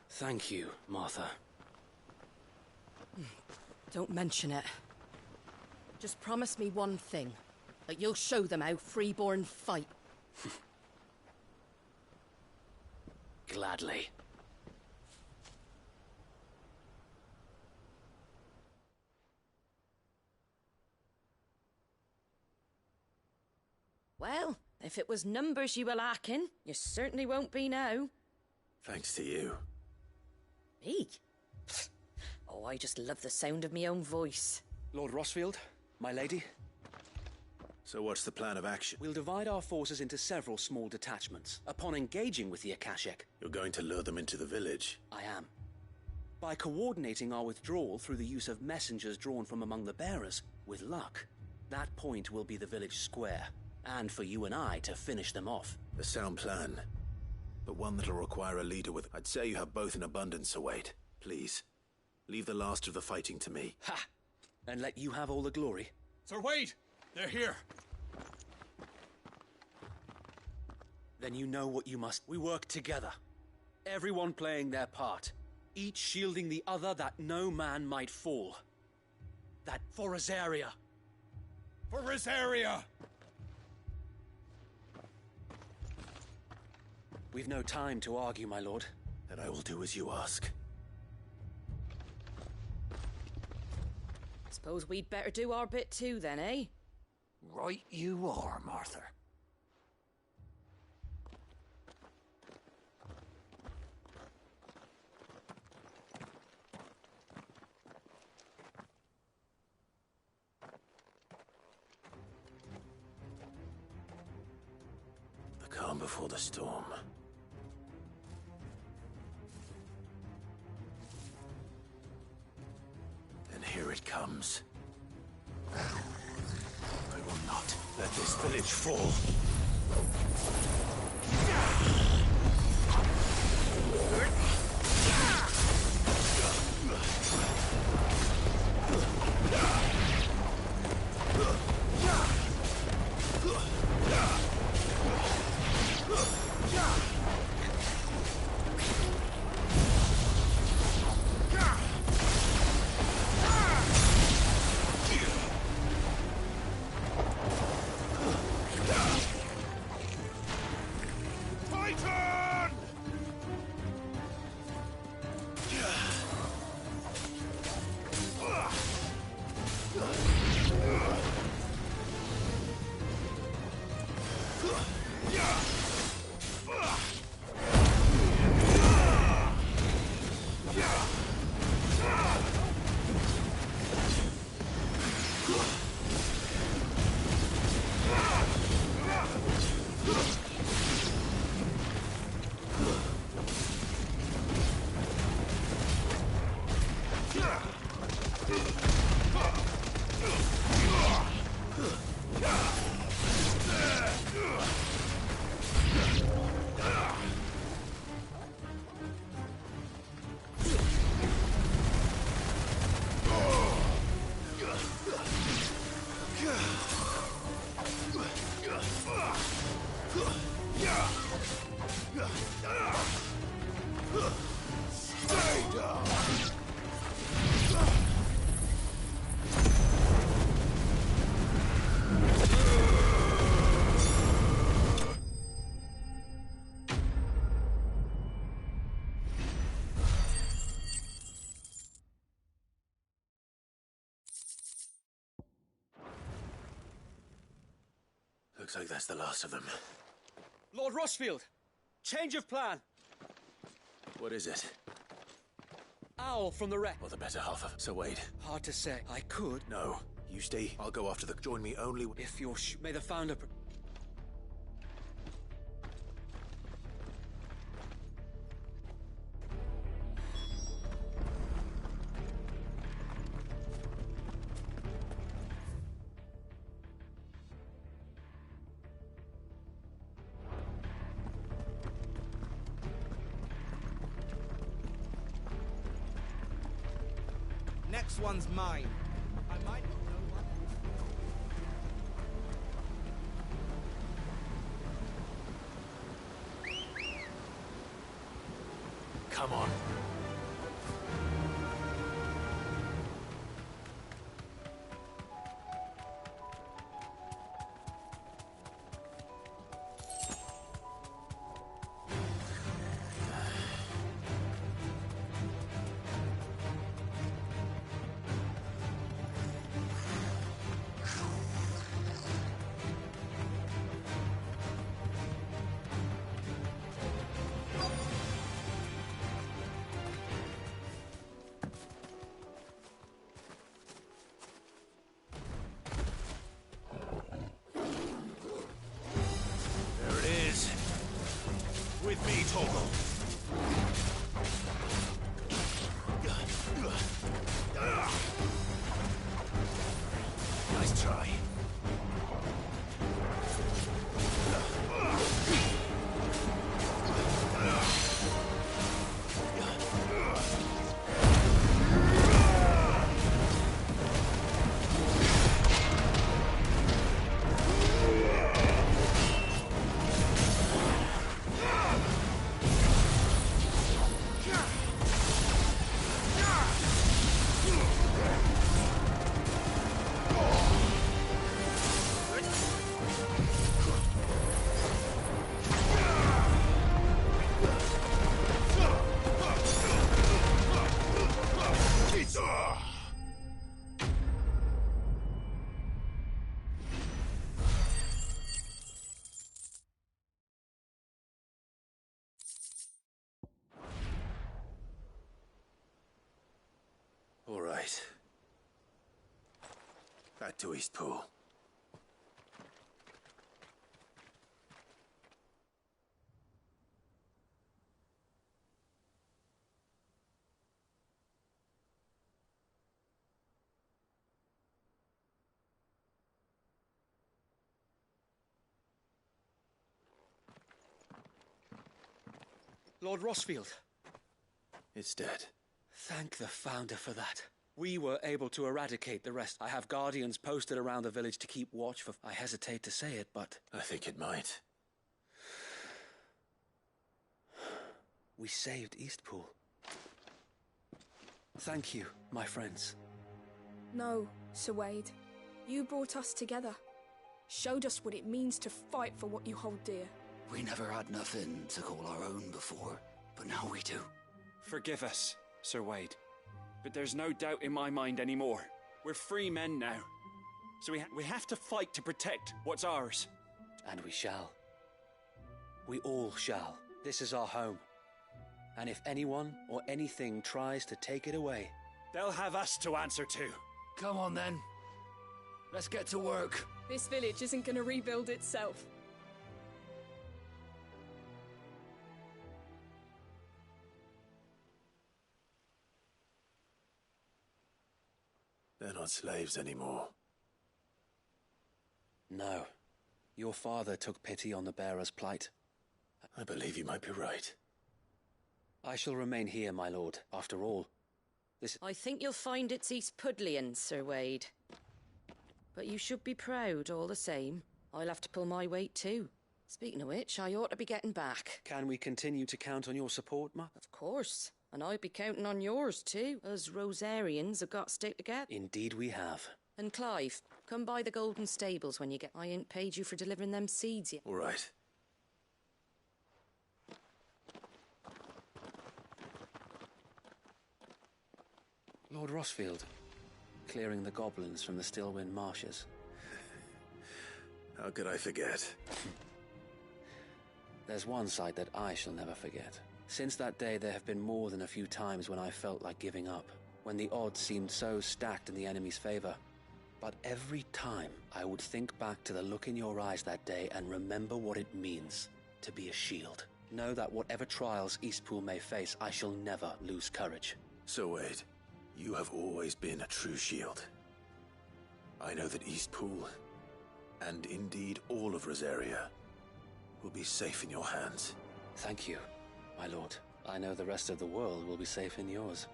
Thank you, Martha. Don't mention it. Just promise me one thing. That you'll show them how freeborn fight. Gladly. Well, if it was numbers you were lacking, you certainly won't be now. Thanks to you. Me? Oh, I just love the sound of my own voice. Lord Rossfield, my lady. So what's the plan of action? We'll divide our forces into several small detachments. Upon engaging with the Akashic... You're going to lure them into the village? I am. By coordinating our withdrawal through the use of messengers drawn from among the bearers, with luck, that point will be the village square. And for you and I to finish them off. A sound plan. But one that'll require a leader with... I'd say you have both in abundance, Sir Wade. Please. Leave the last of the fighting to me. Ha! And let you have all the glory. Sir Wade! They're here! Then you know what you must. We work together. Everyone playing their part. Each shielding the other that no man might fall. That for Rosaria. For Rosaria! We've no time to argue, my lord. Then I will do as you ask. Suppose we'd better do our bit too, then, eh? Right you are, Martha. The calm before the storm. And here it comes. I will not let this village fall. Stay down! Looks like that's the last of them. Lord Rossfield! Change of plan! What is it? Owl from the wreck. Or the better half of... So Wade. Hard to say. I could. No. You stay. I'll go after the... Join me only... If you're May the Founder... Next one's mine. I might not know what... Come on. With me, Torgal. Nice try. All right. Back to Eastpool. Lord Rossfield. It's dead. Thank the Founder for that. We were able to eradicate the rest. I have guardians posted around the village to keep watch for... I hesitate to say it, but... I think it might. We saved Eastpool. Thank you, my friends. No, Sir Wade. You brought us together. Showed us what it means to fight for what you hold dear. We never had nothing to call our own before, but now we do. Forgive us, Sir Wade. But there's no doubt in my mind anymore. We're free men now. So we have to fight to protect what's ours. And we shall. We all shall. This is our home. And if anyone or anything tries to take it away, they'll have us to answer to. Come on then. Let's get to work. This village isn't gonna rebuild itself. They're not slaves anymore. No. Your father took pity on the bearer's plight. I believe you might be right. I shall remain here, my lord. After all, this... I think you'll find it's East Pudlian, Sir Wade. But you should be proud all the same. I'll have to pull my weight too. Speaking of which, I ought to be getting back. Can we continue to count on your support, Ma? Of course. And I'll be counting on yours too. Us Rosarians have got to stick together. Indeed we have. And Clive, come by the Golden Stables when you get... I ain't paid you for delivering them seeds yet. All right. Lord Rossfield, clearing the goblins from the Stillwind marshes. How could I forget? There's one sight that I shall never forget. Since that day, there have been more than a few times when I felt like giving up, when the odds seemed so stacked in the enemy's favor. But every time, I would think back to the look in your eyes that day and remember what it means to be a shield. Know that whatever trials Eastpool may face, I shall never lose courage. So Wade, you have always been a true shield. I know that Eastpool, and indeed all of Rosaria, will be safe in your hands. Thank you, my lord. I know the rest of the world will be safe in yours.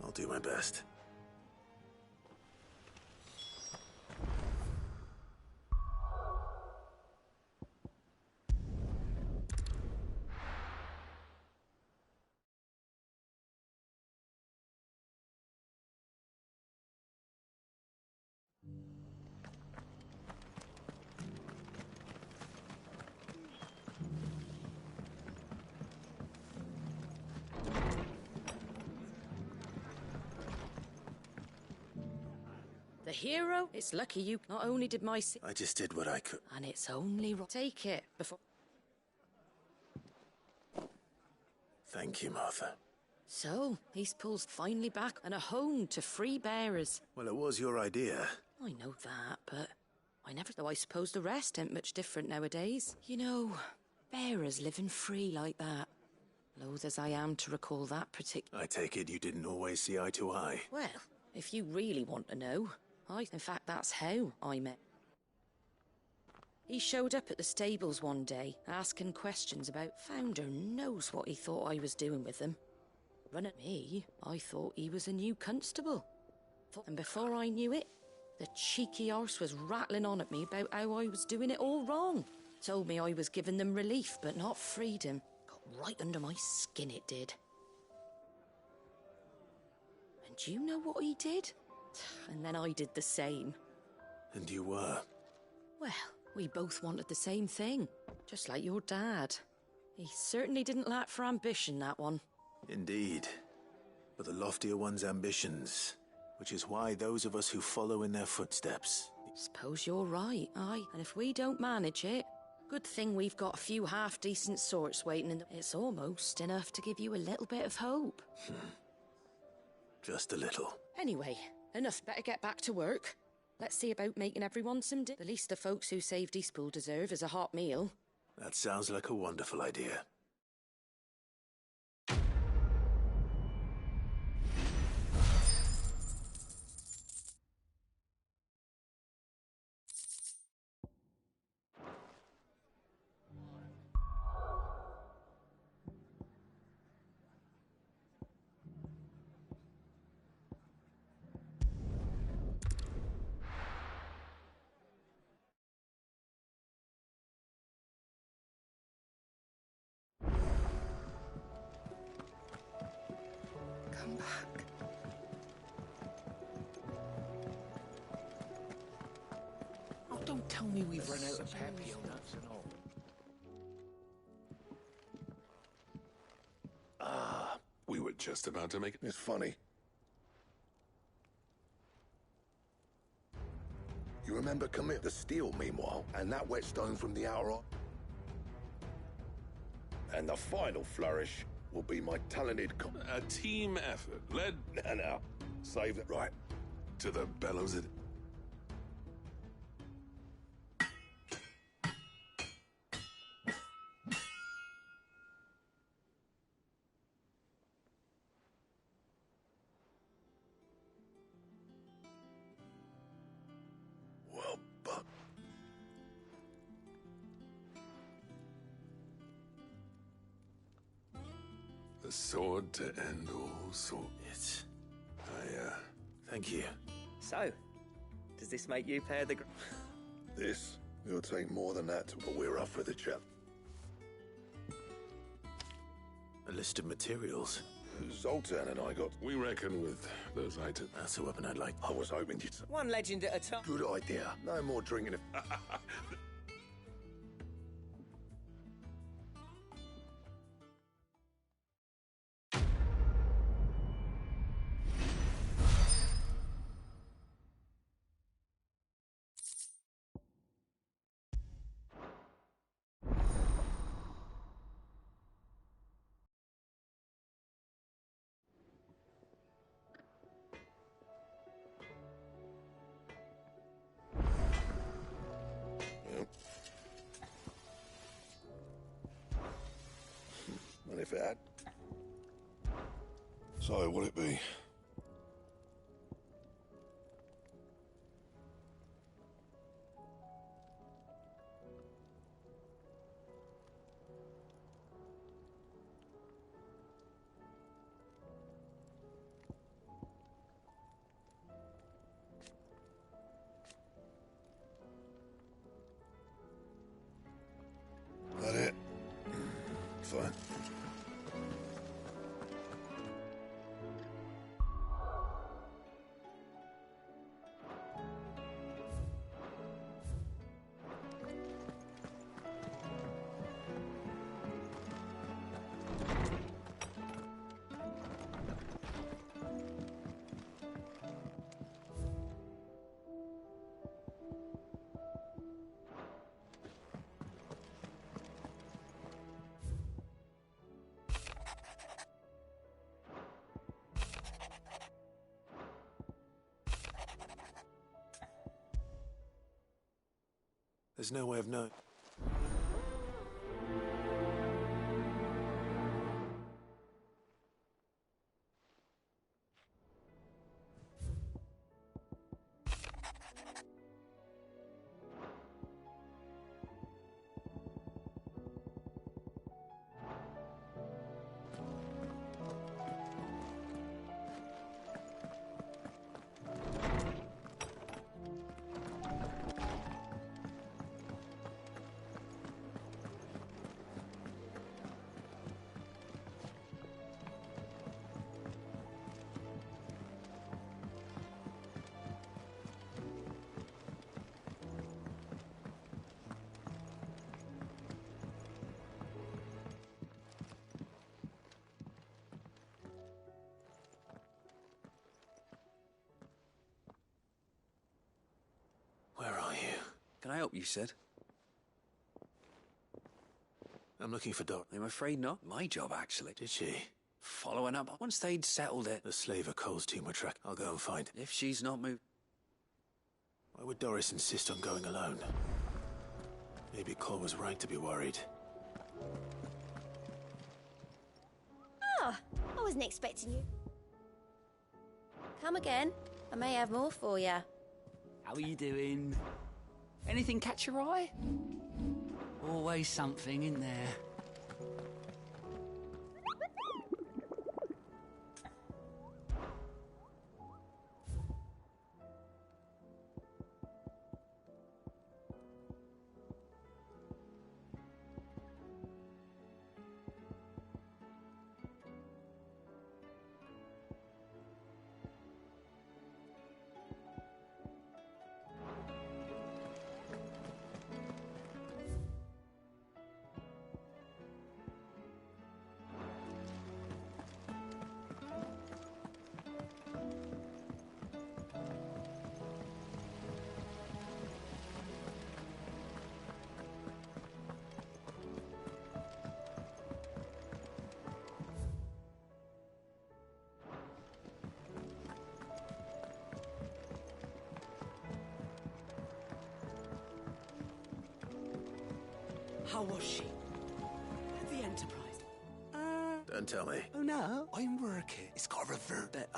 I'll do my best. The hero? It's lucky you... Not only did my... I just did what I could. And it's only... Take it before... Thank you, Martha. So, Eastpool's finally back and a home to free bearers. Well, it was your idea. I know that, but I never... Though I suppose the rest ain't much different nowadays. You know, bearers living free like that. Loath as I am to recall that particular... I take it you didn't always see eye to eye. Well, if you really want to know, in fact, that's how I met. He showed up at the stables one day, asking questions about... Founder knows what he thought I was doing with them. Run at me, I thought he was a new constable. And before I knew it, the cheeky arse was rattling on at me about how I was doing it all wrong. Told me I was giving them relief, but not freedom. Got right under my skin, it did. And do you know what he did? And then I did the same. And you were? Well, we both wanted the same thing. Just like your dad. He certainly didn't lack for ambition, that one. Indeed. But the loftier one's ambitions, which is why those of us who follow in their footsteps... Suppose you're right, aye. And if we don't manage it, good thing we've got a few half-decent sorts waiting in the... It's almost enough to give you a little bit of hope. Just a little. Anyway, enough. Better get back to work. Let's see about making everyone some The least the folks who saved Eastpool deserve is a hot meal. That sounds like a wonderful idea. Come back. Oh, don't tell me we've run out of Papio nuts and all. We were just about to make it. It's funny. You remember commit the steel, meanwhile, and that whetstone from the outer eye? And the final flourish will be my talented A team effort, led... No. Save it right. To the bellows it... Well, but... The sword to end all swords. Thank you. So, does this make you pair the... This It'll take more than that, but we're up for the chap. A list of materials. Zoltan and I got... We reckon with those items. That's a weapon I'd like. I was hoping you'd... One legend at a time. Good idea. No more drinking if... And if it had... So, what'll it be? That it? Fine. There's no way of knowing. Where are you? Can I help you, Sid? I'm looking for Dot. I'm afraid not. My job, actually. Did she? Following up. Once they'd settled it. The slaver Cole's team were tracked. I'll go and find. If she's not moved. Why would Doris insist on going alone? Maybe Cole was right to be worried. Ah, I wasn't expecting you. Come again. I may have more for you. How are you doing? Anything catch your eye? Always something in there. How was she? At the Enterprise? Don't tell me. Oh no, I'm working. It's got a revert that,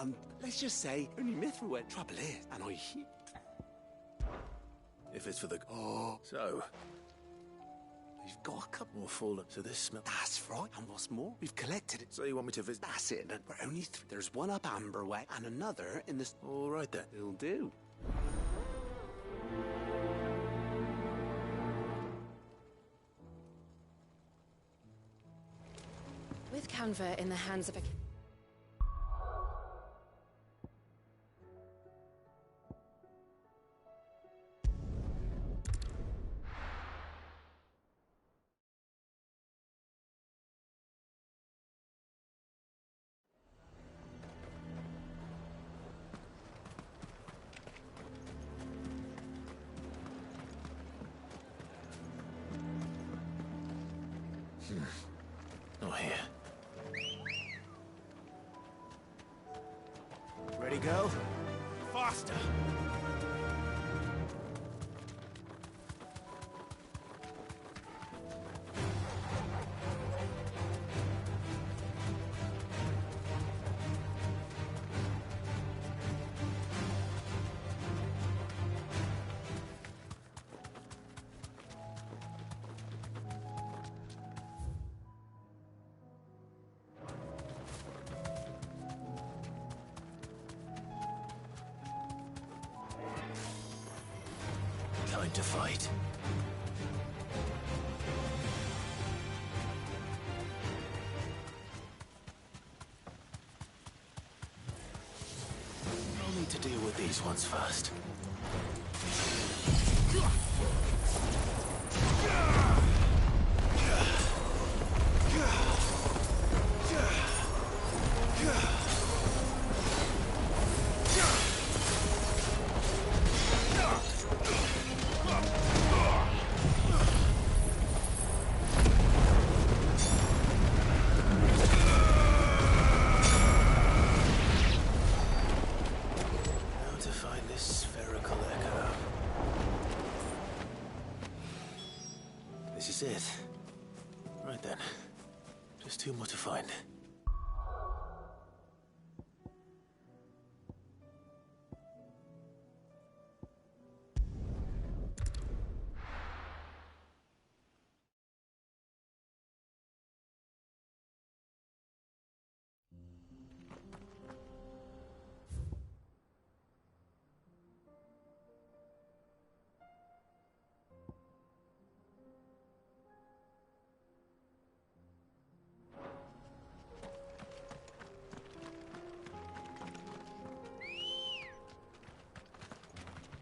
let's just say, only Mithra went. Trouble is, and I... If it's for the... Oh. So... We've got a couple more fallen, so this smell... That's right, and what's more, we've collected it. So you want me to visit... That's it, and we're only three. There's one up Amber Way, and another in this... All right then. It'll do. Canva in the hands of a... Not here. Ready, go? Faster! Time to fight. I'll need to deal with these ones first. This is it. Right then. Just two more to find.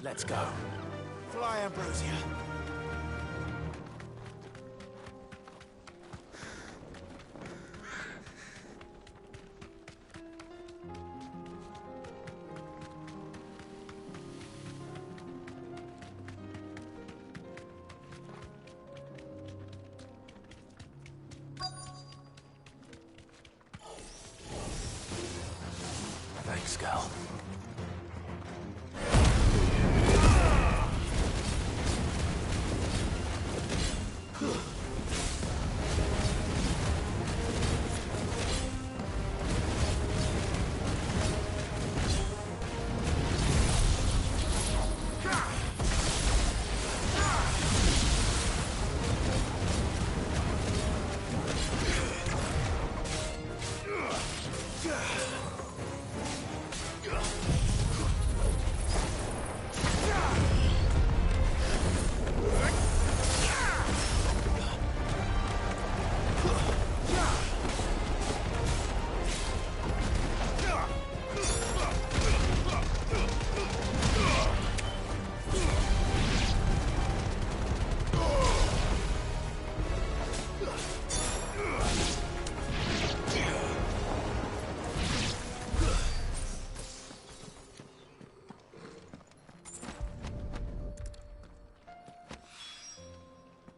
Let's go. Fly, Ambrosia. Thanks, Gal.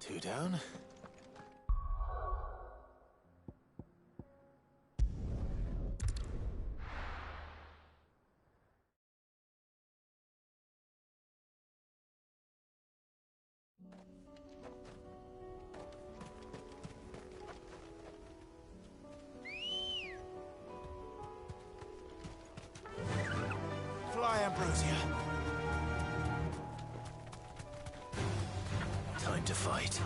Two down. Fly, Ambrosia. Time to fight.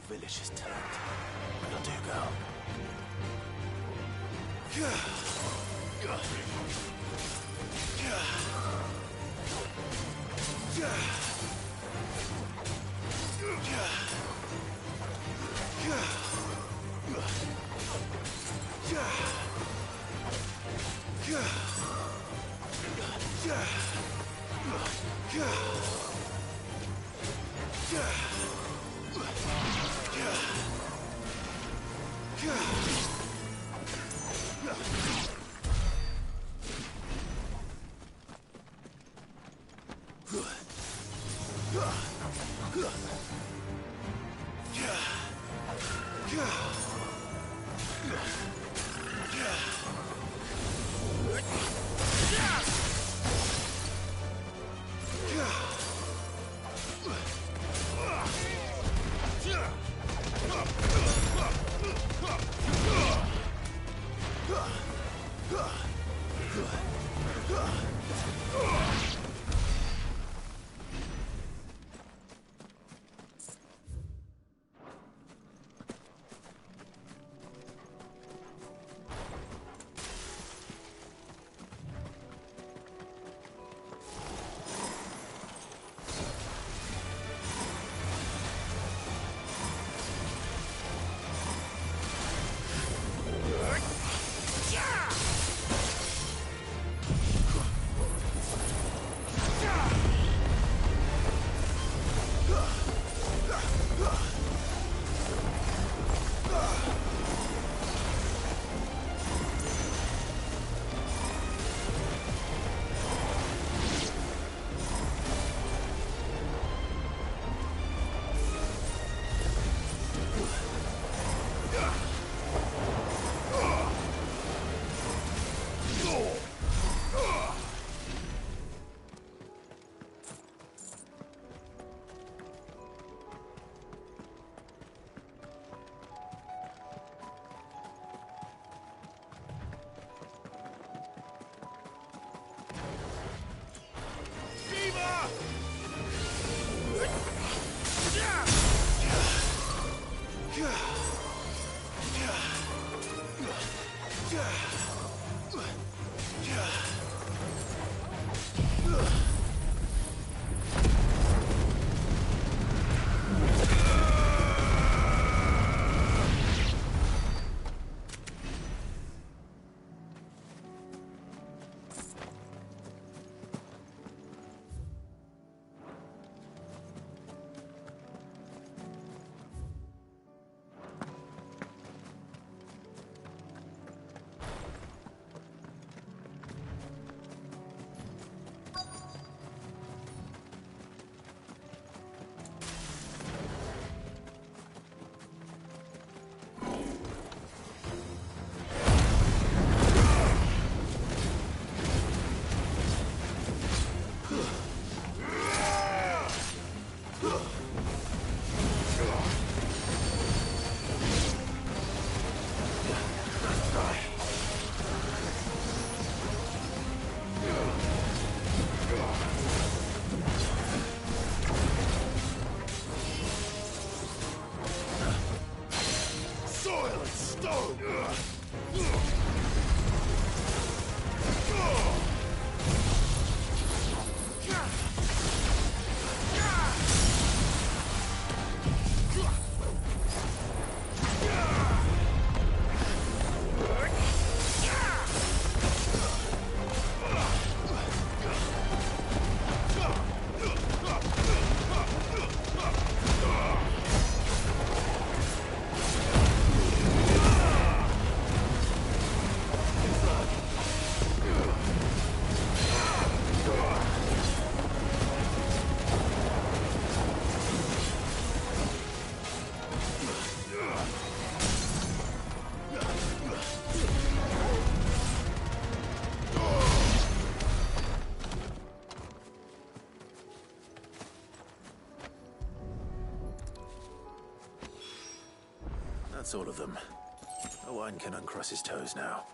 village is turned. That'll do, girl. That's all of them. Owain can uncross his toes now.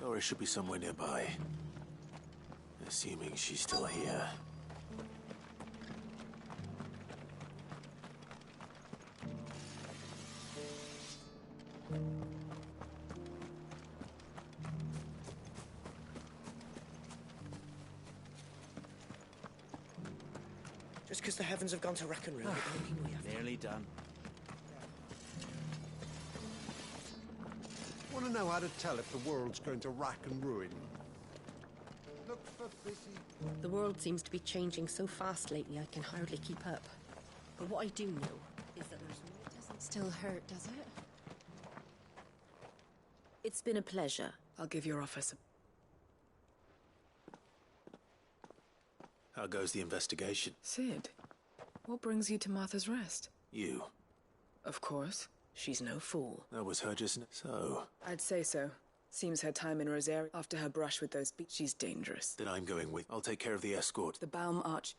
Doris should be somewhere nearby. Assuming she's still here. Just because the heavens have gone to rack and ruin, it don't mean we have to. Nearly done. Want to know how to tell if the world's going to rack and ruin? Look for busy. The world seems to be changing so fast lately, I can hardly keep up. But what I do know is that there's no... It doesn't still hurt, does it? It's been a pleasure. I'll give your office a... How goes the investigation? Sid, what brings you to Martha's Rest? You. Of course. She's no fool. That was her just... So... I'd say so. Seems her time in Rosaria, after her brush with those beats, she's dangerous. Then I'm going with... I'll take care of the escort. The Baum Arch...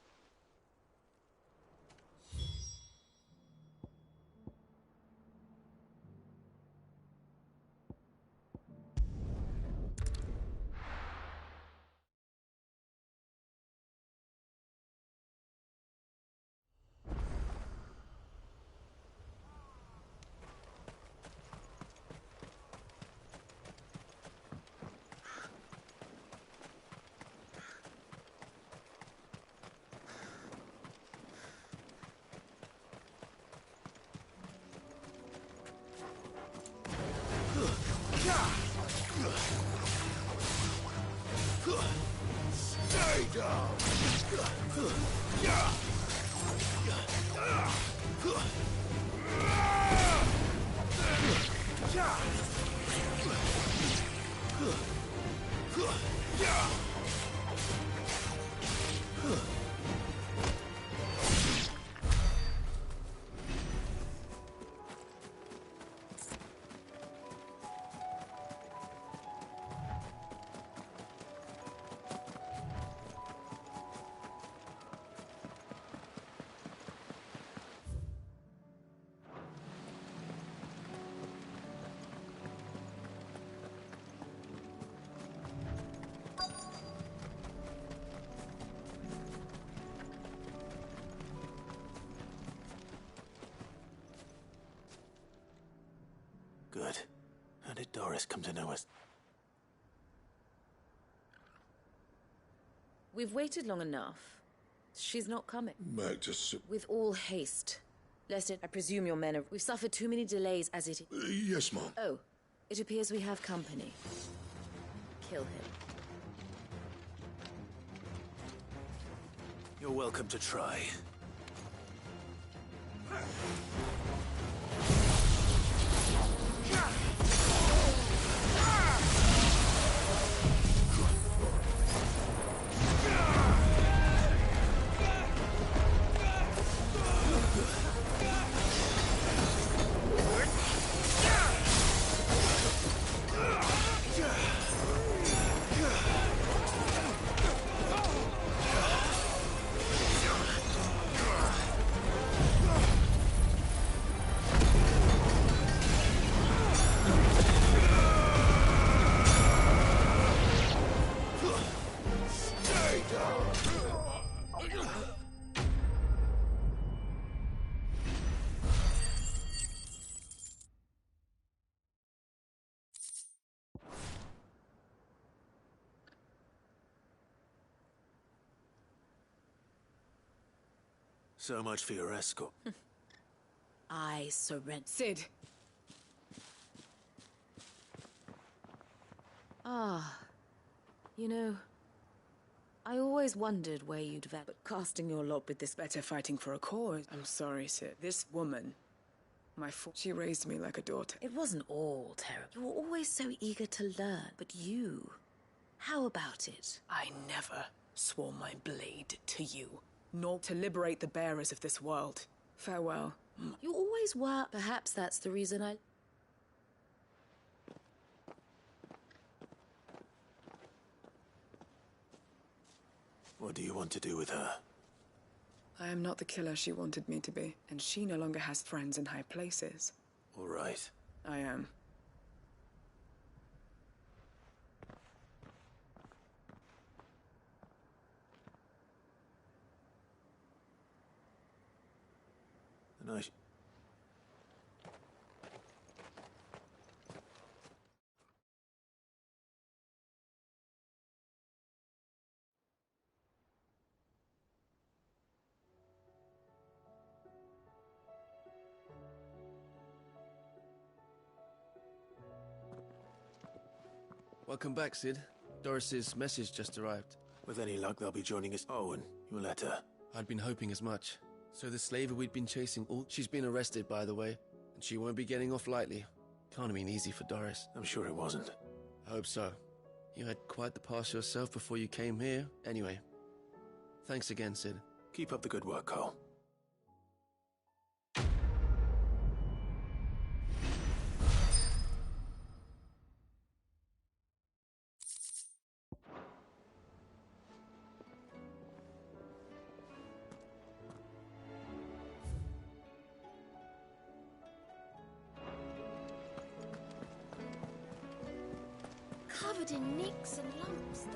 Stay down! Good. How did Doris come to know us? We've waited long enough. She's not coming. Mac, just... With all haste. Lest it... I presume your men have... We've suffered too many delays as it... yes, Mom. Oh, it appears we have company. Kill him. You're welcome to try. So much for your escort. I surrender. Sid! Ah. You know, I always wondered where you'd vet, but casting your lot with this... Better fighting for a cause. I'm sorry, Sid. This woman, she raised me like a daughter. It wasn't all terrible. You were always so eager to learn. But you, how about it? I never swore my blade to you, nor to liberate the bearers of this world. Farewell. You always were. Perhaps that's the reason I... What do you want to do with her? I am not the killer she wanted me to be, and she no longer has friends in high places. All right. I am. Nice. Welcome back, Sid. Doris's message just arrived. With any luck, they'll be joining us. Oh, and your letter. I'd been hoping as much. So the slaver we'd been chasing, she's been arrested, by the way, and she won't be getting off lightly. Can't have been easy for Doris. I'm sure it wasn't. I hope so. You had quite the pass yourself before you came here. Anyway, thanks again, Sid. Keep up the good work, Cole. Covered in nicks and lumps.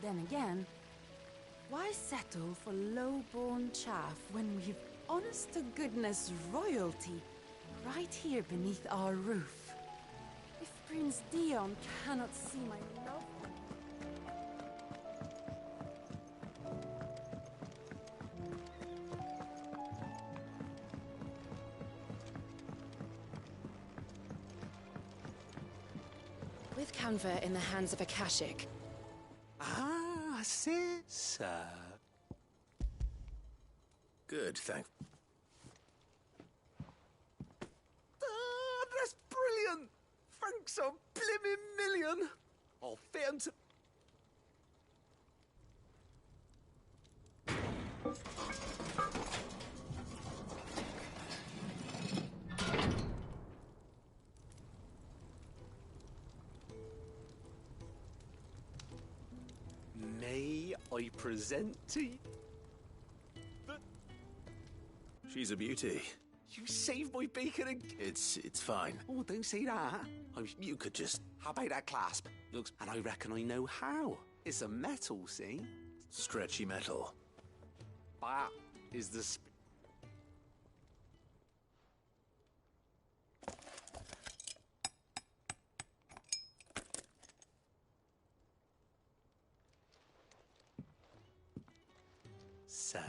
Then again, why settle for low-born chaff when we've honest-to-goodness royalty right here beneath our roof? If Prince Dion cannot see my love... With Canva in the hands of Akashic. Ah, sis, sir. Good, thanks. Ah, that's brilliant! Thanks a blimmin' million! I'll fit 'em to... May I present to you? She's a beauty. You saved my beacon and... It's fine. Oh, don't say that. You could just... How about that clasp? Looks... And I reckon I know how. It's a metal, see? Stretchy metal. That is the... So...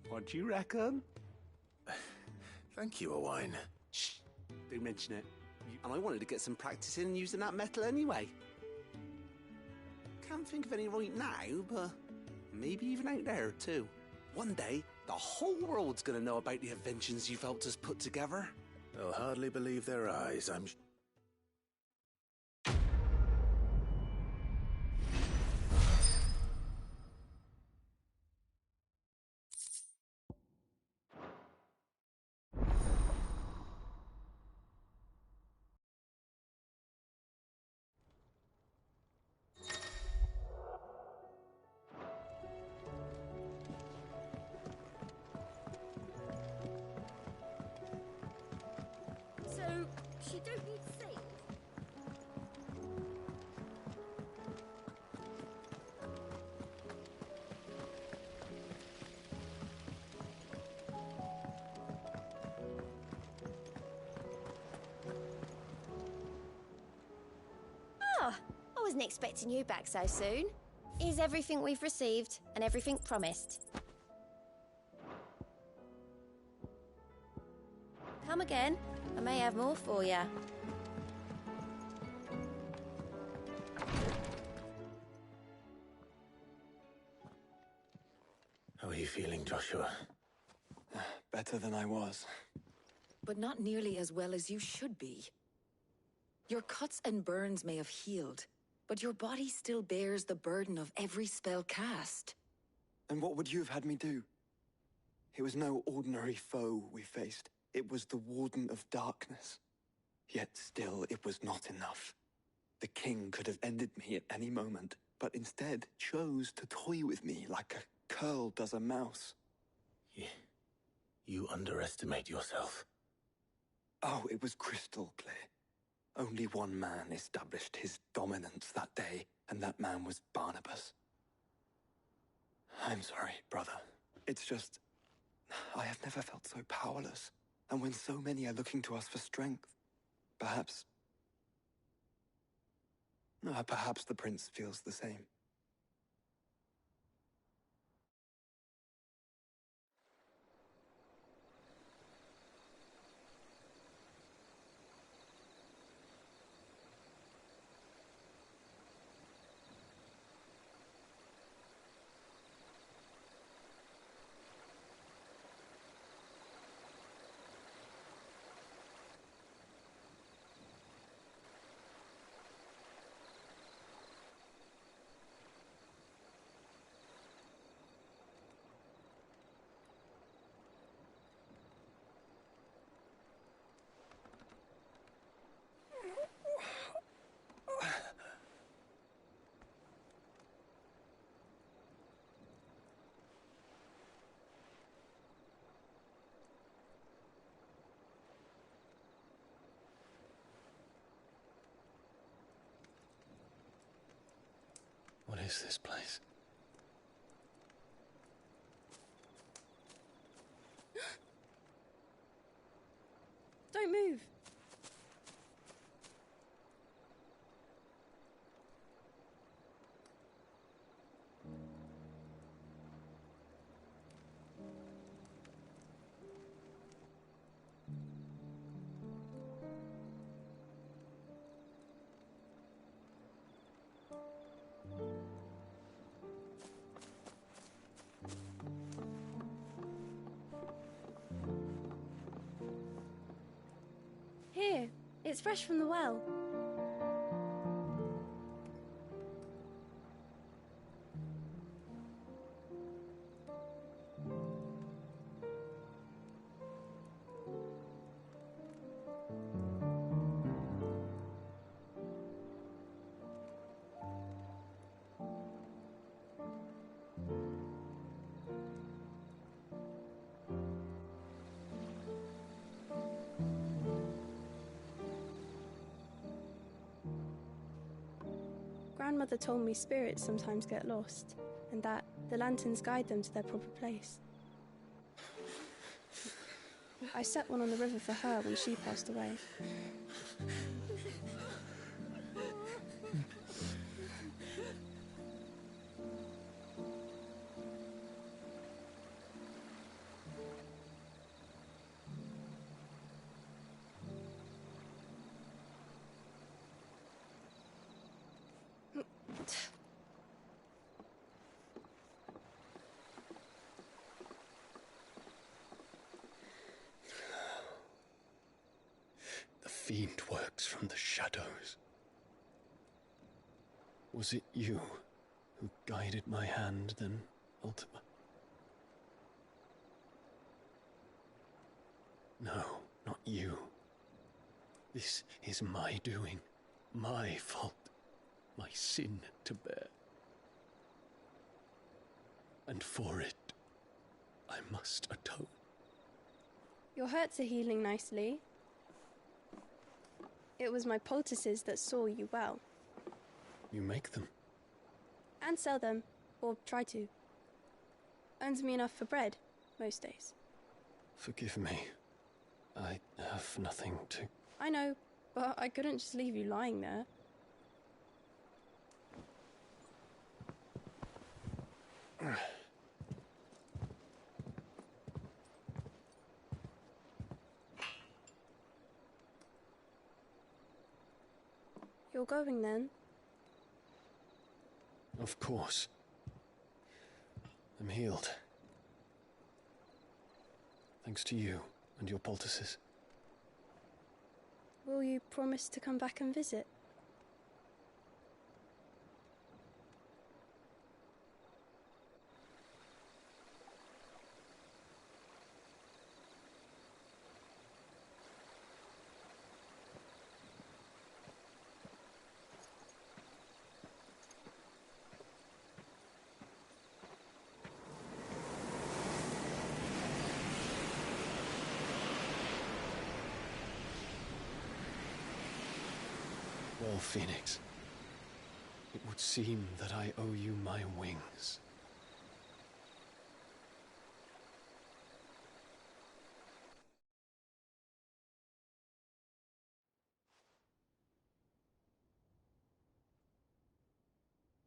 What do you reckon? Thank you, Owain. Shh, don't mention it. And I wanted to get some practice in using that metal anyway. Can't think of any right now, but maybe even out there too. One day, the whole world's gonna know about the inventions you've helped us put together. They'll hardly believe their eyes, I'm... So, she don't need saved? Ah, I wasn't expecting you back so soon. Here's everything we've received and everything promised. Come again. I may have more for you. How are you feeling, Joshua? Better than I was. But not nearly as well as you should be. Your cuts and burns may have healed, but your body still bears the burden of every spell cast. And what would you have had me do? It was no ordinary foe we faced. It was the Warden of Darkness. Yet still, it was not enough. The king could have ended me at any moment, but instead chose to toy with me like a curl does a mouse. You underestimate yourself. Oh, it was crystal clear. Only one man established his dominance that day, and that man was Barnabas. I'm sorry, brother. It's just, I have never felt so powerless. And when so many are looking to us for strength, perhaps the prince feels the same. What is this place? Don't move. Here, it's fresh from the well. Grandmother told me spirits sometimes get lost, and that the lanterns guide them to their proper place. I set one on the river for her when she passed away. The fiend works from the shadows. Was it you who guided my hand then, Ultima? No, not you. This is my doing, my fault, my sin to bear. And for it, I must atone. Your hurts are healing nicely. It was my poultices that saw you well. You make them? And sell them, or try to. Earns me enough for bread, most days. Forgive me. I have nothing to... I know, but I couldn't just leave you lying there. You're going then? Of course. I'm healed. Thanks to you and your poultices. Will you promise to come back and visit? Poor Phoenix. It would seem that I owe you my wings.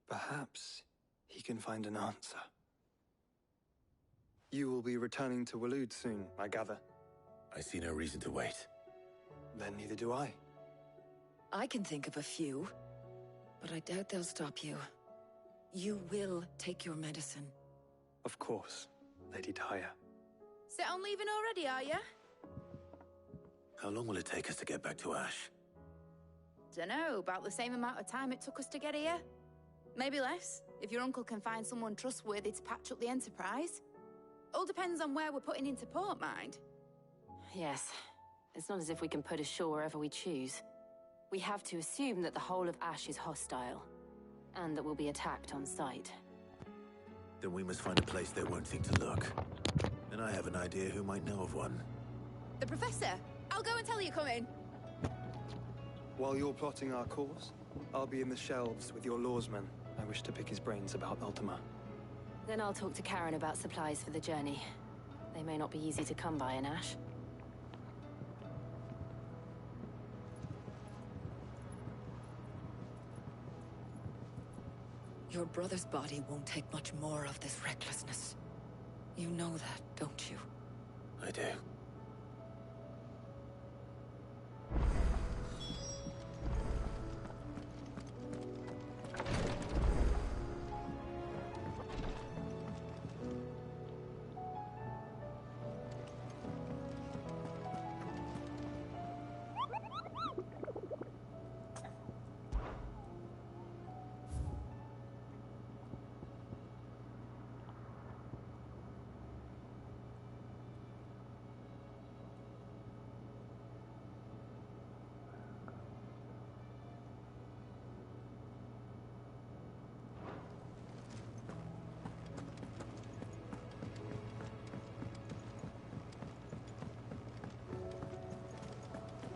Perhaps he can find an answer. You will be returning to Waloed soon, I gather. I see no reason to wait. Then neither do I. I can think of a few, but I doubt they'll stop you. You will take your medicine. Of course, Lady Daya. Set on leaving already, are you? How long will it take us to get back to Ash? Dunno, about the same amount of time it took us to get here. Maybe less, if your uncle can find someone trustworthy to patch up the Enterprise. All depends on where we're putting into port, mind. Yes. It's not as if we can put ashore wherever we choose. We have to assume that the whole of Ash is hostile, and that we'll be attacked on sight. Then we must find a place they won't think to look. And I have an idea who might know of one. The Professor! I'll go and tell you coming! While you're plotting our course, I'll be in the shelves with your lawsman. I wish to pick his brains about Ultima. Then I'll talk to Karen about supplies for the journey. They may not be easy to come by in Ash. Your brother's body won't take much more of this recklessness. You know that, don't you? I do.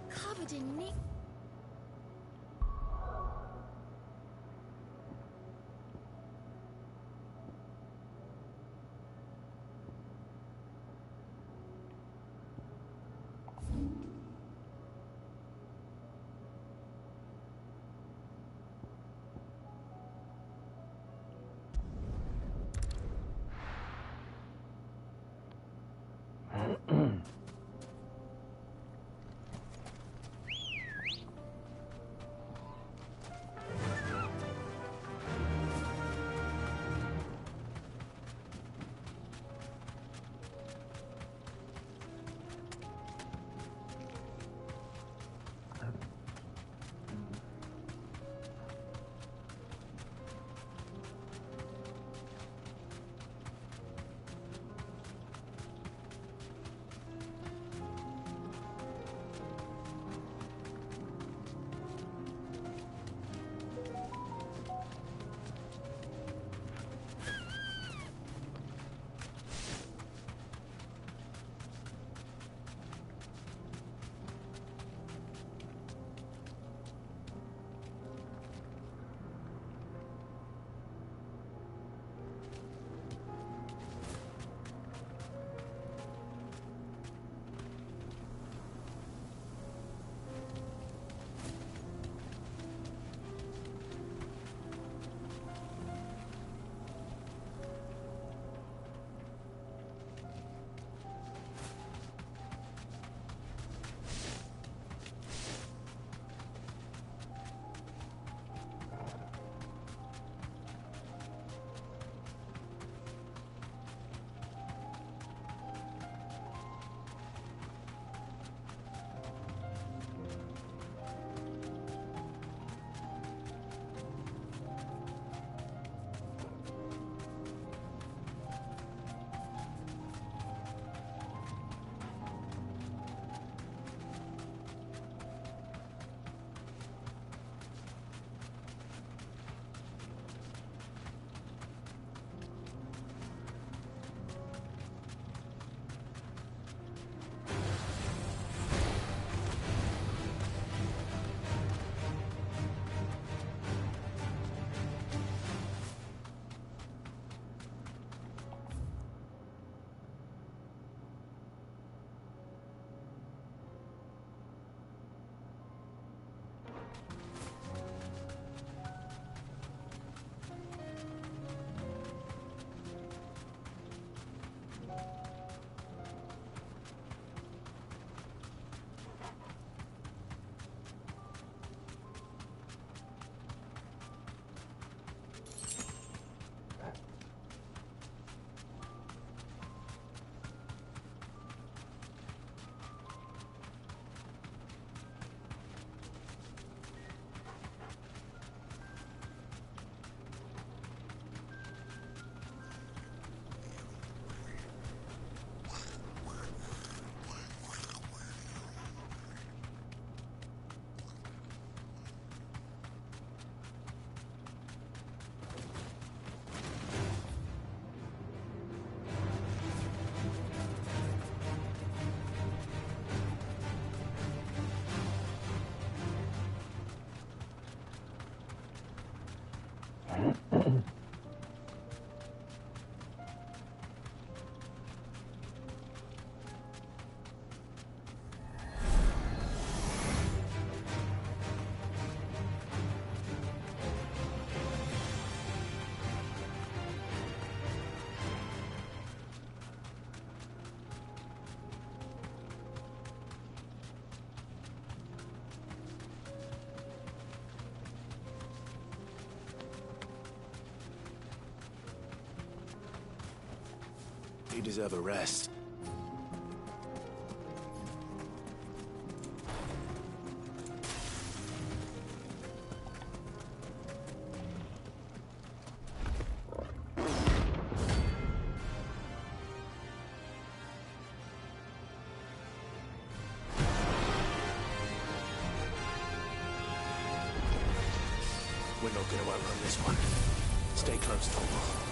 Covered in nick. You deserve a rest. We're not going to outrun this one. Stay close, Thorvald.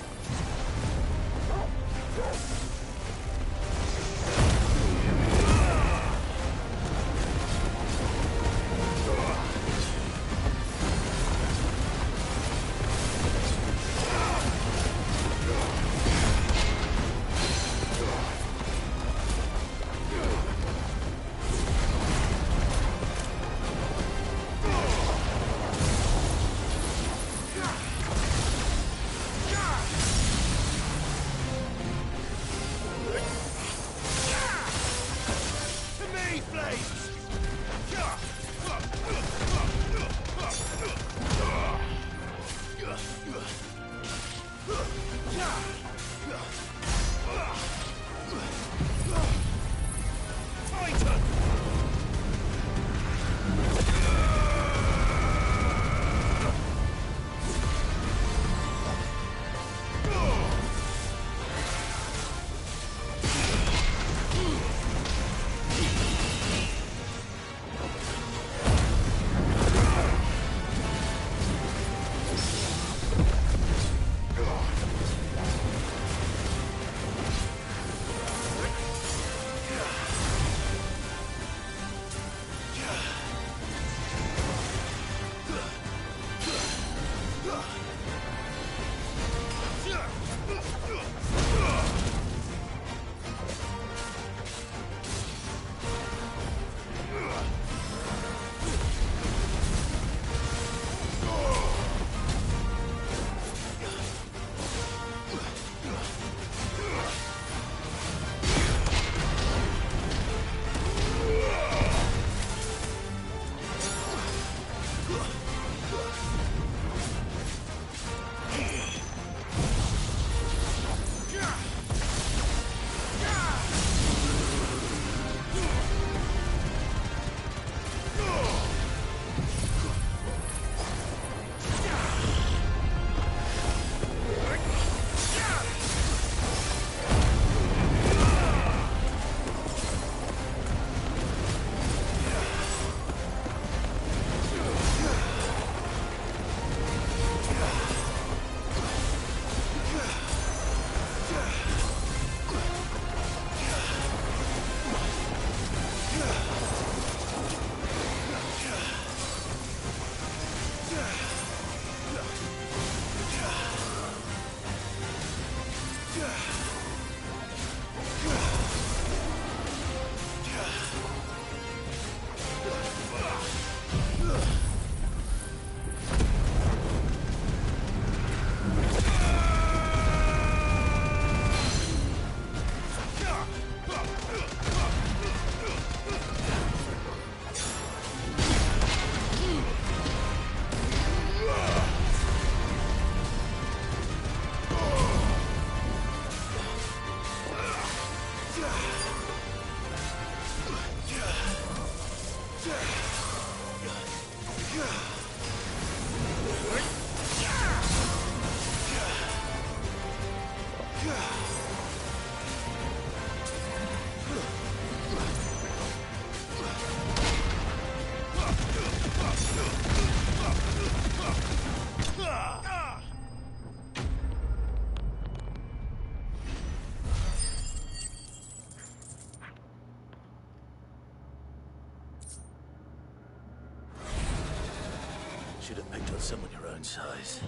Should have picked on someone your own size.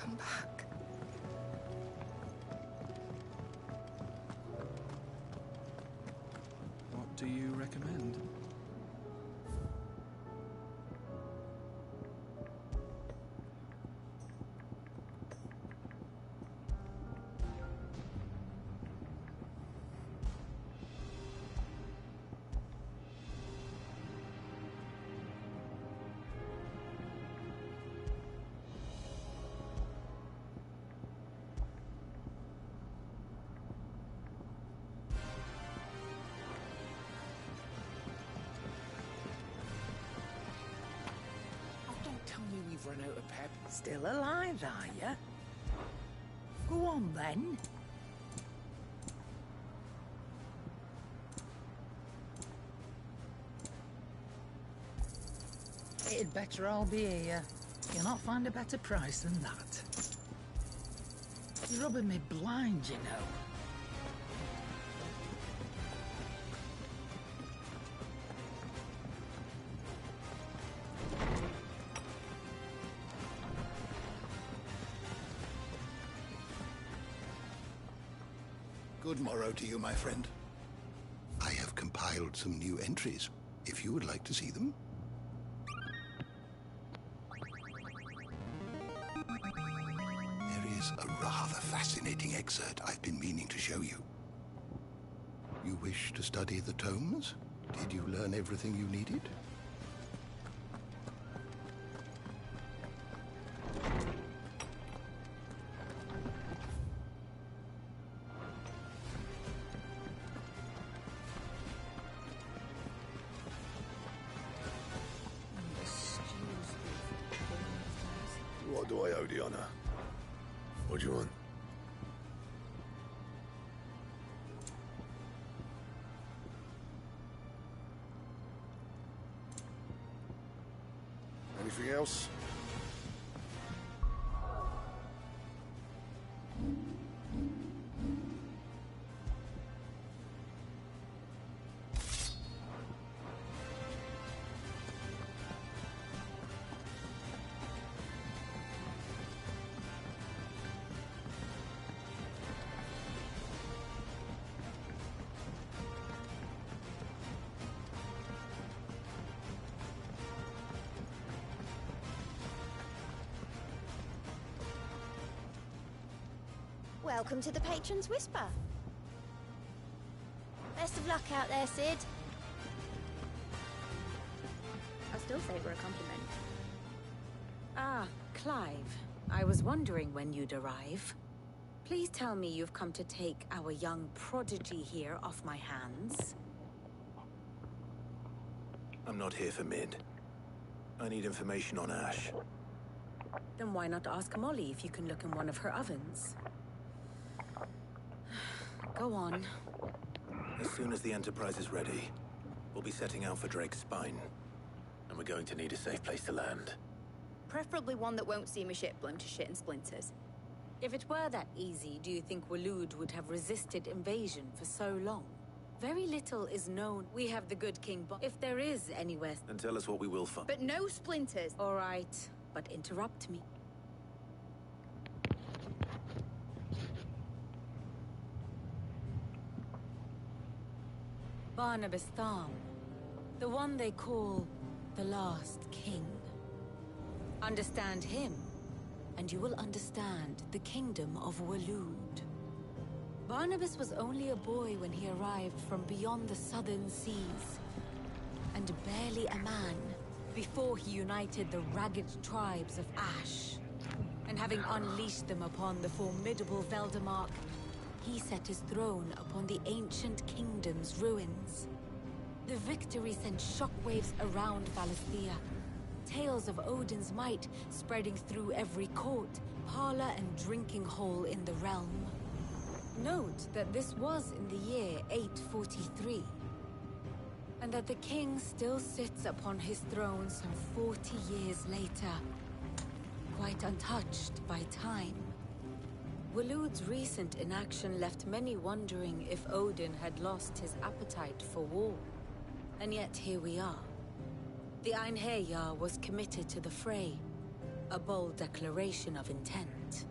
come back. What do you recommend? Tell me we've run out of pep. Still alive, are you? Go on, then. It'd better all be here. You'll not find a better price than that. You're rubbing me blind, you know. Good morrow to you, my friend. I have compiled some new entries, if you would like to see them. There is a rather fascinating excerpt I've been meaning to show you. You wish to study the tomes? Did you learn everything you needed? What do I owe the honor? What do you want? Anything else? Welcome to the Patron's Whisper. Best of luck out there, Sid. I'll still savor a compliment. Ah, Clive. I was wondering when you'd arrive. Please tell me you've come to take our young prodigy here off my hands. I'm not here for Mid. I need information on Ash. Then why not ask Molly if you can look in one of her ovens? Go on. As soon as the Enterprise is ready, we'll be setting out for Drake's Spine. And we're going to need a safe place to land. Preferably one that won't see my ship blown to shit and splinters. If it were that easy, do you think Waloed would have resisted invasion for so long? Very little is known. We have the good King if there is anywhere. And tell us what we will find. But no splinters. All right, but interrupt me. Barnabas Thom, the one they call the Last King. Understand him, and you will understand the kingdom of Waloed. Barnabas was only a boy when he arrived from beyond the southern seas, and barely a man before he united the ragged tribes of Ash. And having unleashed them upon the formidable Veldamark, he set his throne upon the ancient kingdom's ruins. The victory sent shockwaves around Valisthea. Tales of Odin's might spreading through every court, parlor, and drinking hole in the realm. Note that this was in the year 843, and that the king still sits upon his throne some 40 years later, quite untouched by time. Waloed's recent inaction left many wondering if Odin had lost his appetite for war. And yet here we are. The Einherjar was committed to the fray, a bold declaration of intent.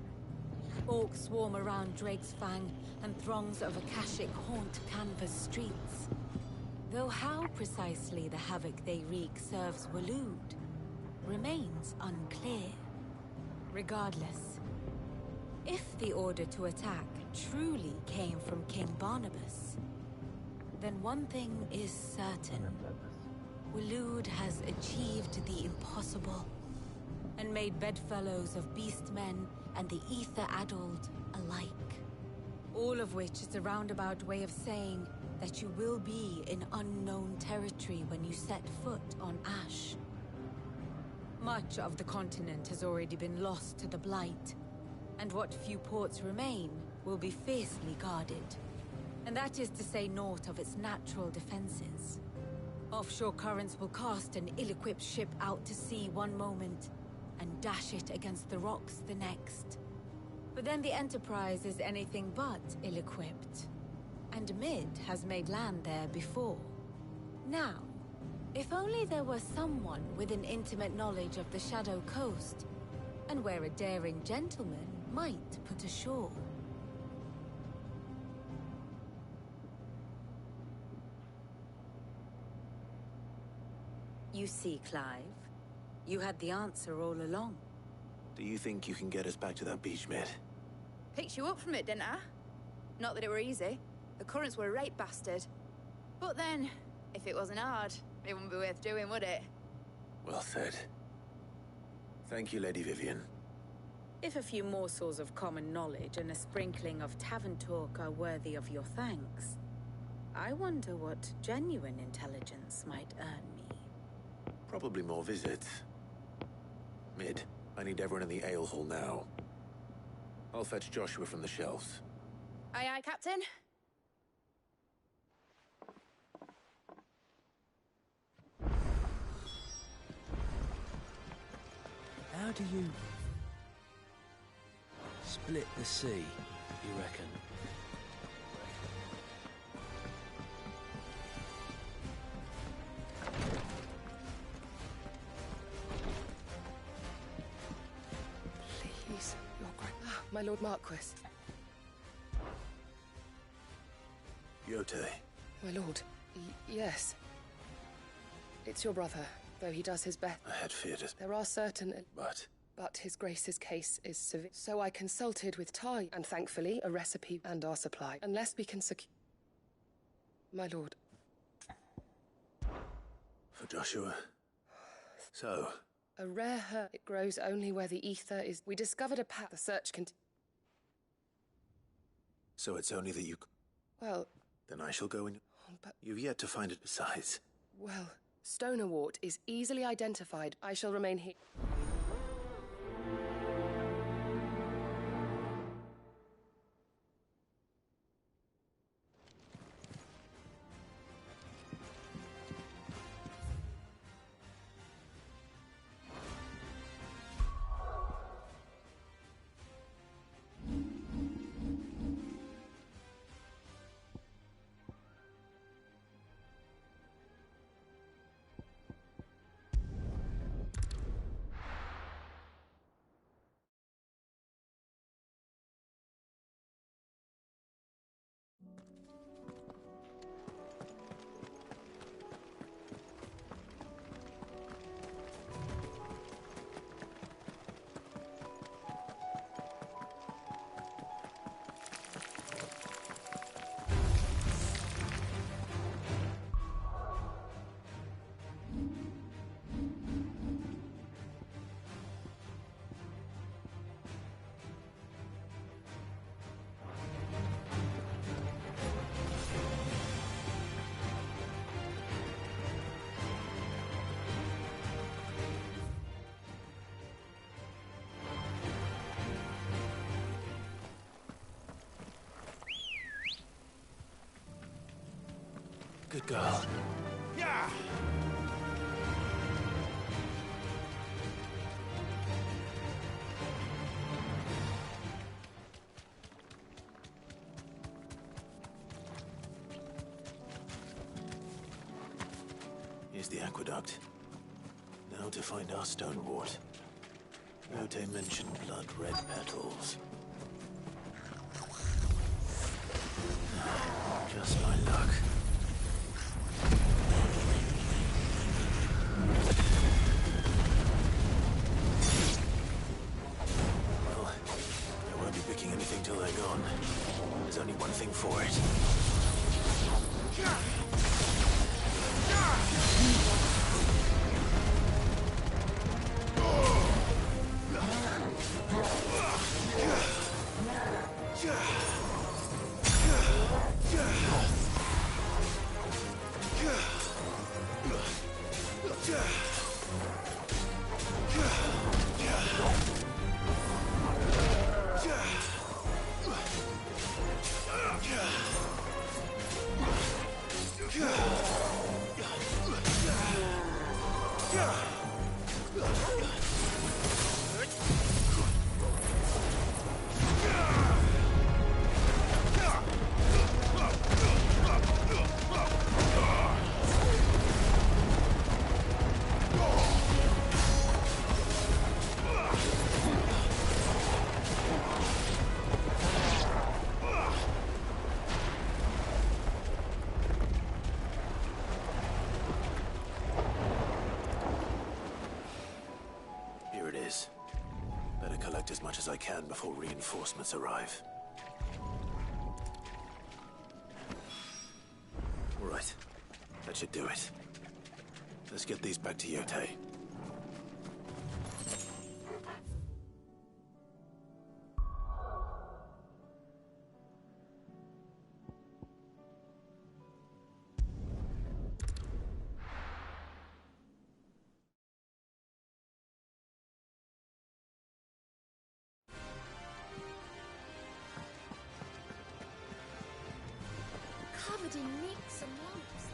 Orcs swarm around Drake's Fang, and throngs of Akashic haunt Canva's streets. Though how precisely the havoc they wreak serves Waloed remains unclear. Regardless, if the order to attack truly came from King Barnabas, then one thing is certain. Waloed has achieved the impossible, and made bedfellows of beastmen and the ether-addled alike. All of which is a roundabout way of saying that you will be in unknown territory when you set foot on Ash. Much of the continent has already been lost to the Blight, and what few ports remain will be fiercely guarded. And that is to say naught of its natural defenses. Offshore currents will cast an ill-equipped ship out to sea one moment, and dash it against the rocks the next. But then the Enterprise is anything but ill-equipped. And Mid has made land there before. Now, if only there were someone with an intimate knowledge of the Shadow Coast, and where a daring gentleman might put ashore. You see, Clive, you had the answer all along. Do you think you can get us back to that beach, Mid? Picked you up from it, didn't I? Not that it were easy. The currents were a right bastard. But then, if it wasn't hard, it wouldn't be worth doing, would it? Well said. Thank you, Lady Vivian. If a few morsels of common knowledge and a sprinkling of tavern talk are worthy of your thanks, I wonder what genuine intelligence might earn me. Probably more visits. Mid, I need everyone in the ale hall now. I'll fetch Joshua from the shelves. Aye, aye, Captain. How do you split the sea, you reckon? Please, Your Grace. My Lord Marquis. Yote. My lord. Yes. It's your brother, though he does his best. I had feared it. There are certain... But His Grace's case is severe. So I consulted with Ty, and thankfully, a recipe and our supply. Unless we can secure... My lord. For Joshua. So... A rare herb. It grows only where the ether is... We discovered a path. The search So it's only that you... Well... Then I shall go and... But... You've yet to find it besides. Well, Stonerwort is easily identified. I shall remain here. Good girl. Yeah! Here's the aqueduct. Now to find our Stonewort. Yote mentioned blood-red petals. Just my luck. Well, I won't be picking anything till they're gone. There's only one thing for it. Better collect as much as I can before reinforcements arrive. All right, that should do it. Let's get these back to Yotei. Covered in nicks and lumps.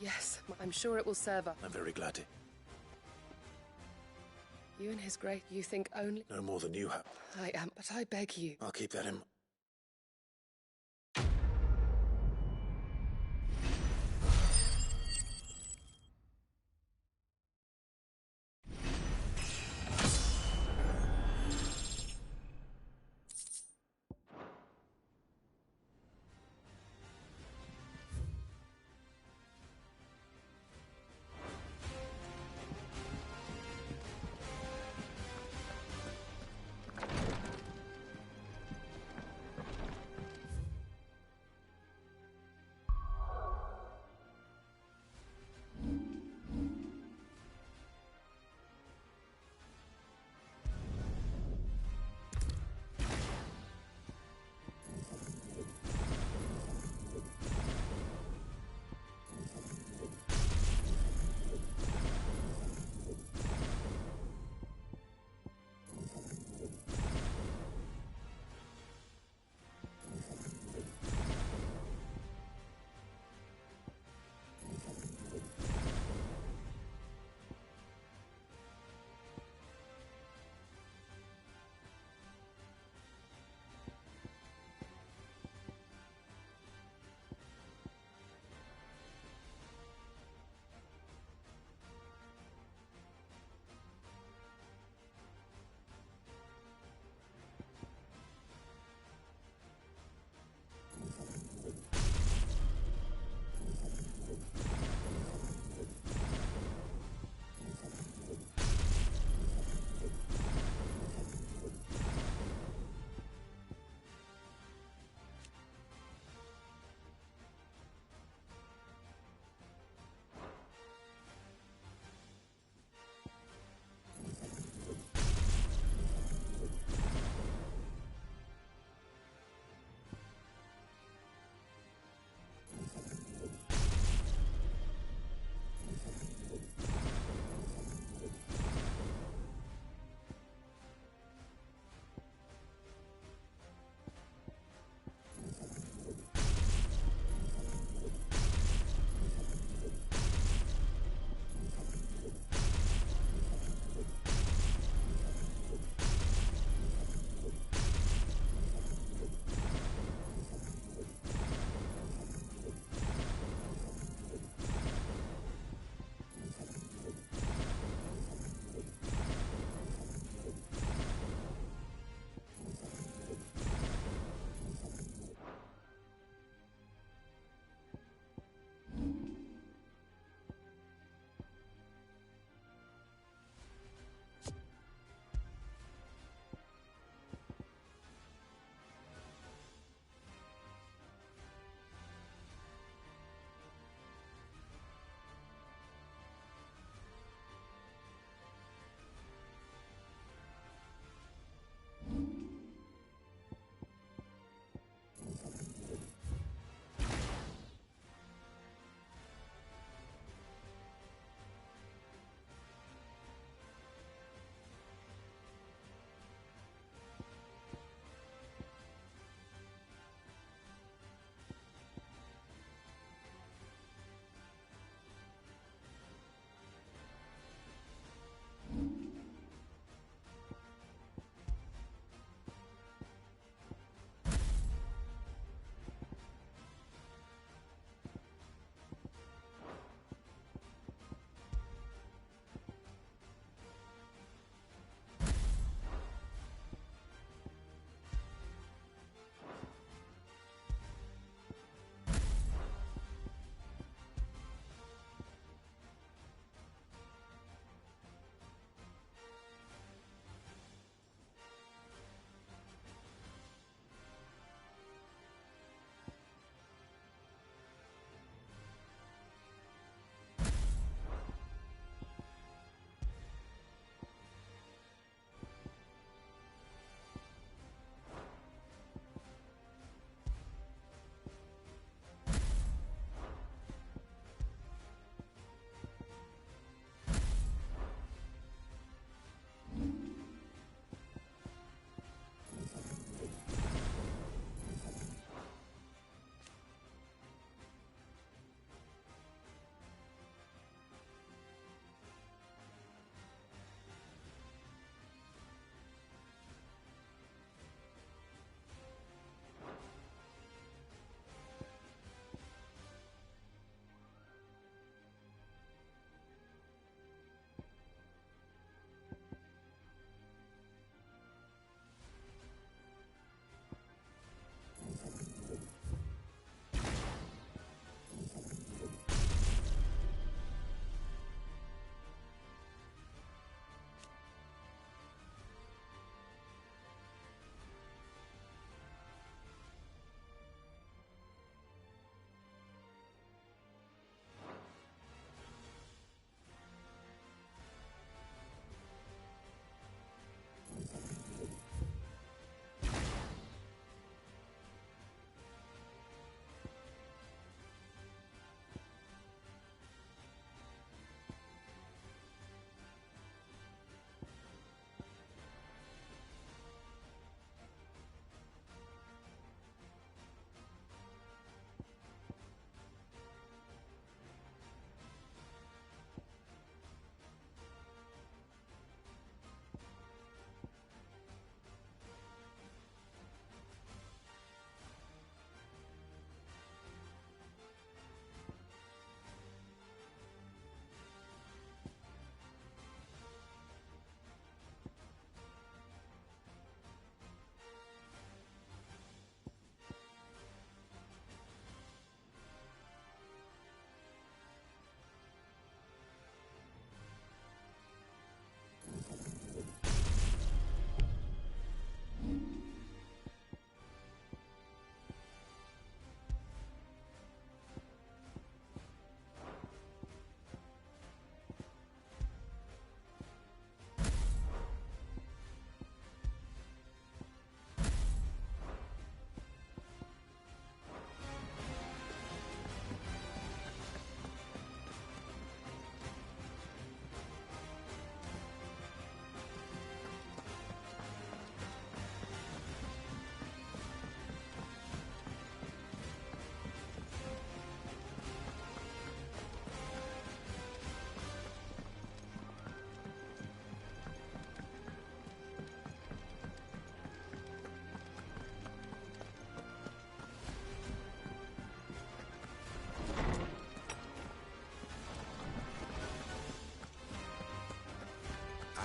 Yes, I'm sure it will serve us. I'm very glad to. You and his grace, you think only... No more than you have. I am, but I beg you. I'll keep that in...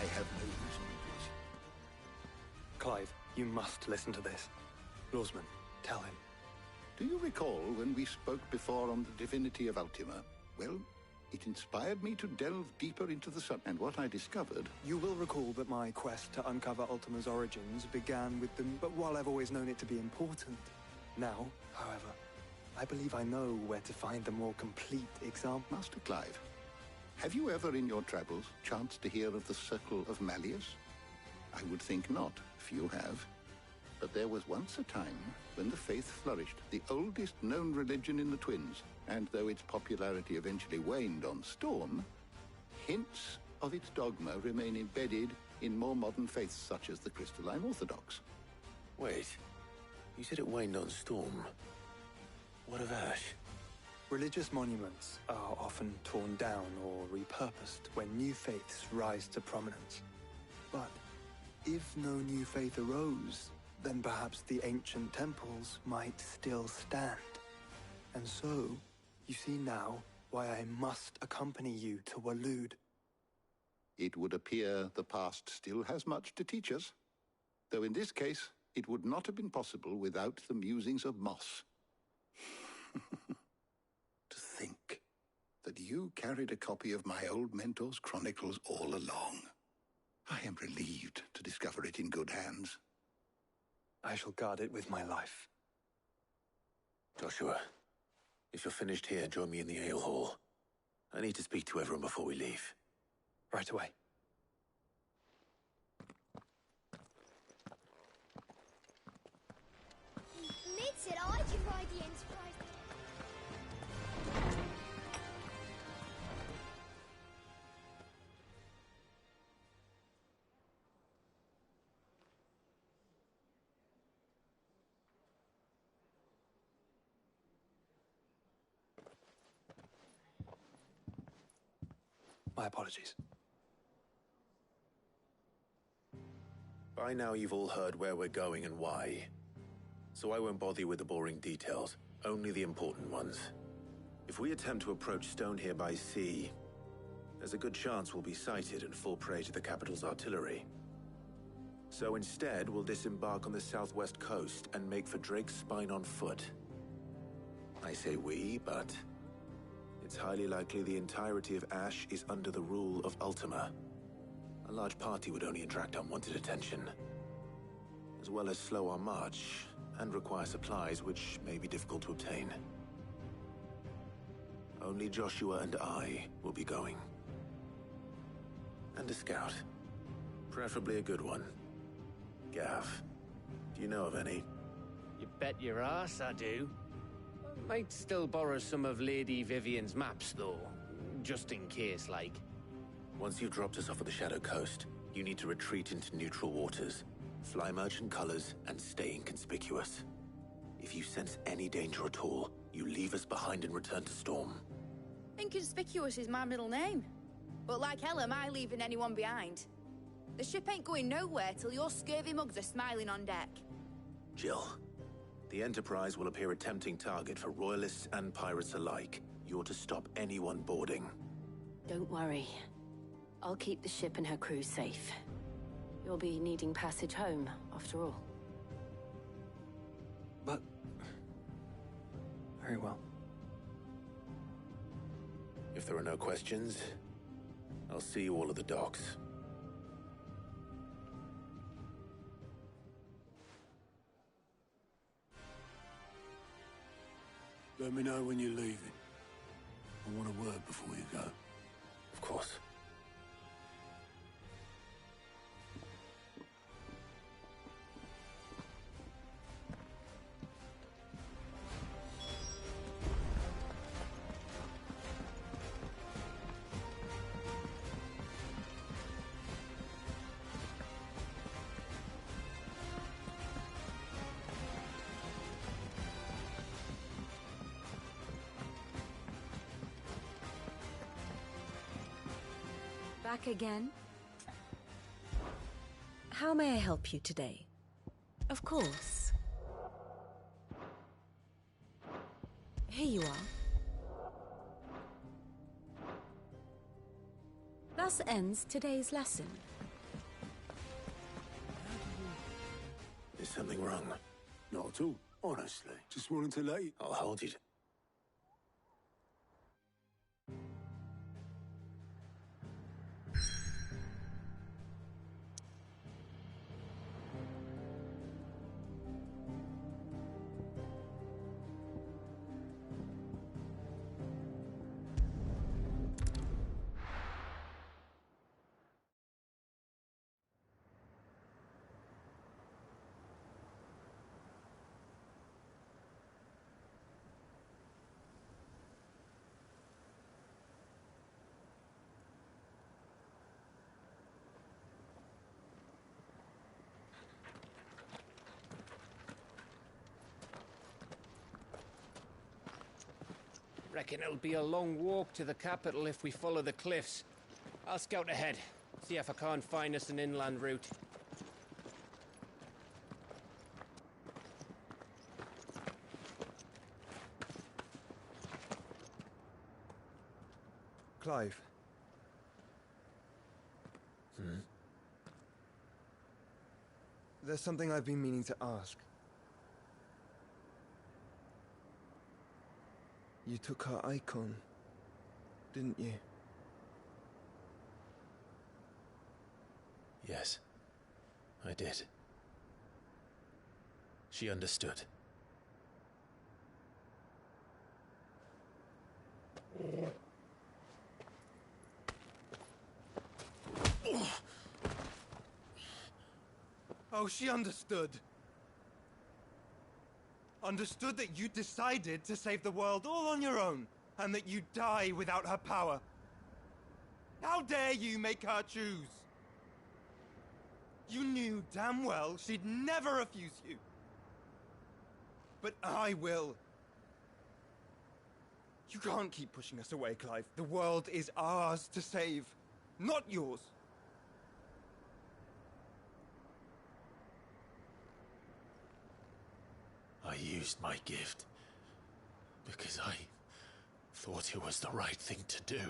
have no reason to wish. Clive, you must listen to this. Lawsman, tell him. Do you recall when we spoke before on the divinity of Ultima? Well, it inspired me to delve deeper into the sun, and what I discovered... You will recall that my quest to uncover Ultima's origins began with them, but while I've always known it to be important, now, however, I believe I know where to find the more complete example. Master Clive, have you ever in your travels chanced to hear of the Circle of Malleus? I would think not, few have. But there was once a time when the faith flourished, the oldest known religion in the Twins, and though its popularity eventually waned on Storm, hints of its dogma remain embedded in more modern faiths such as the Crystalline Orthodox. Wait, you said it waned on Storm. What of Ash? Religious monuments are often torn down or repurposed when new faiths rise to prominence. But if no new faith arose, then perhaps the ancient temples might still stand. And so, you see now why I must accompany you to Waloed. It would appear the past still has much to teach us, though in this case, it would not have been possible without the musings of Moss. To think that you carried a copy of my old mentor's chronicles all along. I am relieved to discover it in good hands. I shall guard it with my life. Joshua, if you're finished here, join me in the ale hall. I need to speak to everyone before we leave. Right away. Mid said I could ride the Enterprise. My apologies. By now you've all heard where we're going and why. So I won't bother you with the boring details, only the important ones. If we attempt to approach Stone here by sea, there's a good chance we'll be sighted and fall prey to the capital's artillery. So instead, we'll disembark on the southwest coast and make for Drake's Spine on foot. I say we, but it's highly likely the entirety of Ash is under the rule of Ultima. A large party would only attract unwanted attention, as well as slow our march and require supplies which may be difficult to obtain. Only Joshua and I will be going. And a scout. Preferably a good one. Gav, do you know of any? You bet your ass I do. Might still borrow some of Lady Vivian's maps, though. Just in case, like. Once you've dropped us off at the Shadow Coast, you need to retreat into neutral waters, fly merchant colors, and stay inconspicuous. If you sense any danger at all, you leave us behind and return to Storm. Inconspicuous is my middle name. But like hell am I leaving anyone behind. The ship ain't going nowhere till your scurvy mugs are smiling on deck. Jill, the Enterprise will appear a tempting target for royalists and pirates alike. You're to stop anyone boarding. Don't worry. I'll keep the ship and her crew safe. You'll be needing passage home, after all. But... very well. If there are no questions, I'll see you all at the docks. Let me know when you're leaving. I want a word before you go. Of course. Back again? How may I help you today? Of course. Here you are. Thus ends today's lesson. Is something wrong? Not at all, honestly. Just wanted to let you... I'll hold you. Reckon it'll be a long walk to the capital if we follow the cliffs. I'll scout ahead, see if I can't find us an inland route. Clive. There's something I've been meaning to ask. You took her icon, didn't you? Yes, I did. She understood. Oh, she understood. Understood that you decided to save the world all on your own, and that you'd die without her power. How dare you make her choose? You knew damn well she'd never refuse you. But I will. You can't keep pushing us away, Clive. The world is ours to save, not yours. I used my gift because I thought it was the right thing to do.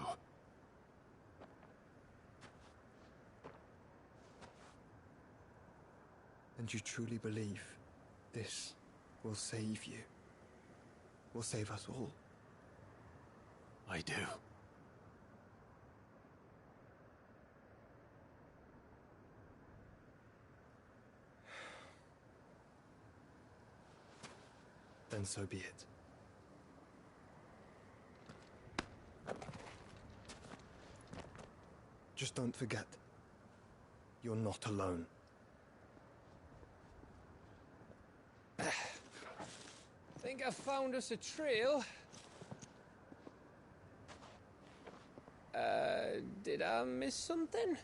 And you truly believe this will save you? Will save us all? I do. Then so be it. Just don't forget, you're not alone. Think I found us a trail. Did I miss something?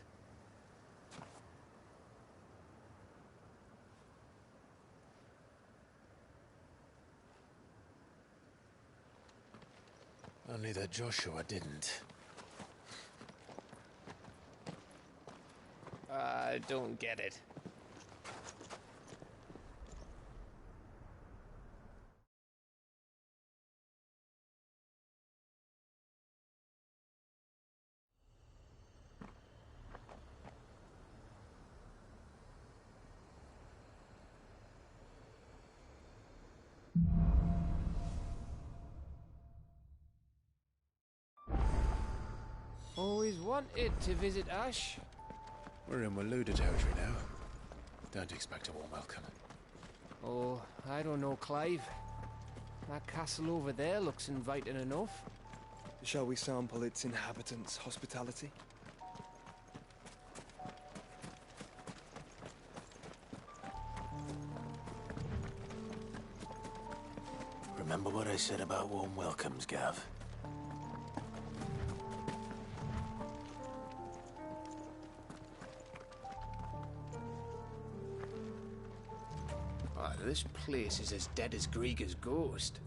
Only that Joshua didn't. I don't get it. Always wanted to visit Ash. We're in Waluda territory now. Don't expect a warm welcome. Oh, I don't know, Clive. That castle over there looks inviting enough. Shall we sample its inhabitants' hospitality? Remember what I said about warm welcomes, Gav? Oh, this place is as dead as Grieger's ghost.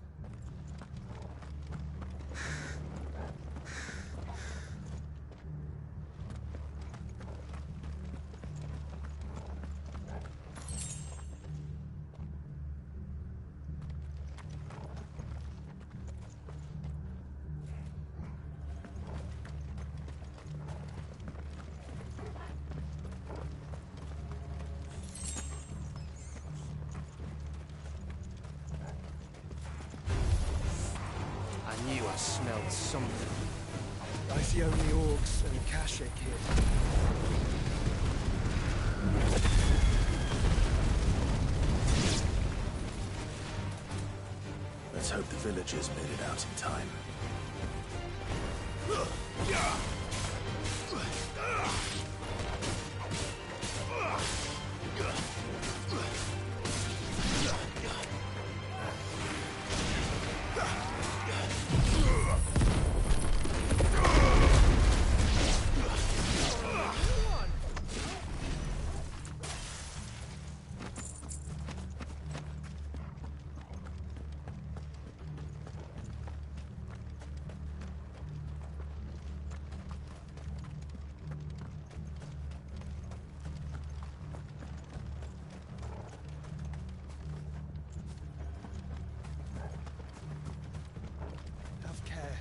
That's something. I see only orcs and Kashik here. Let's hope the villagers made it out in time. Have care.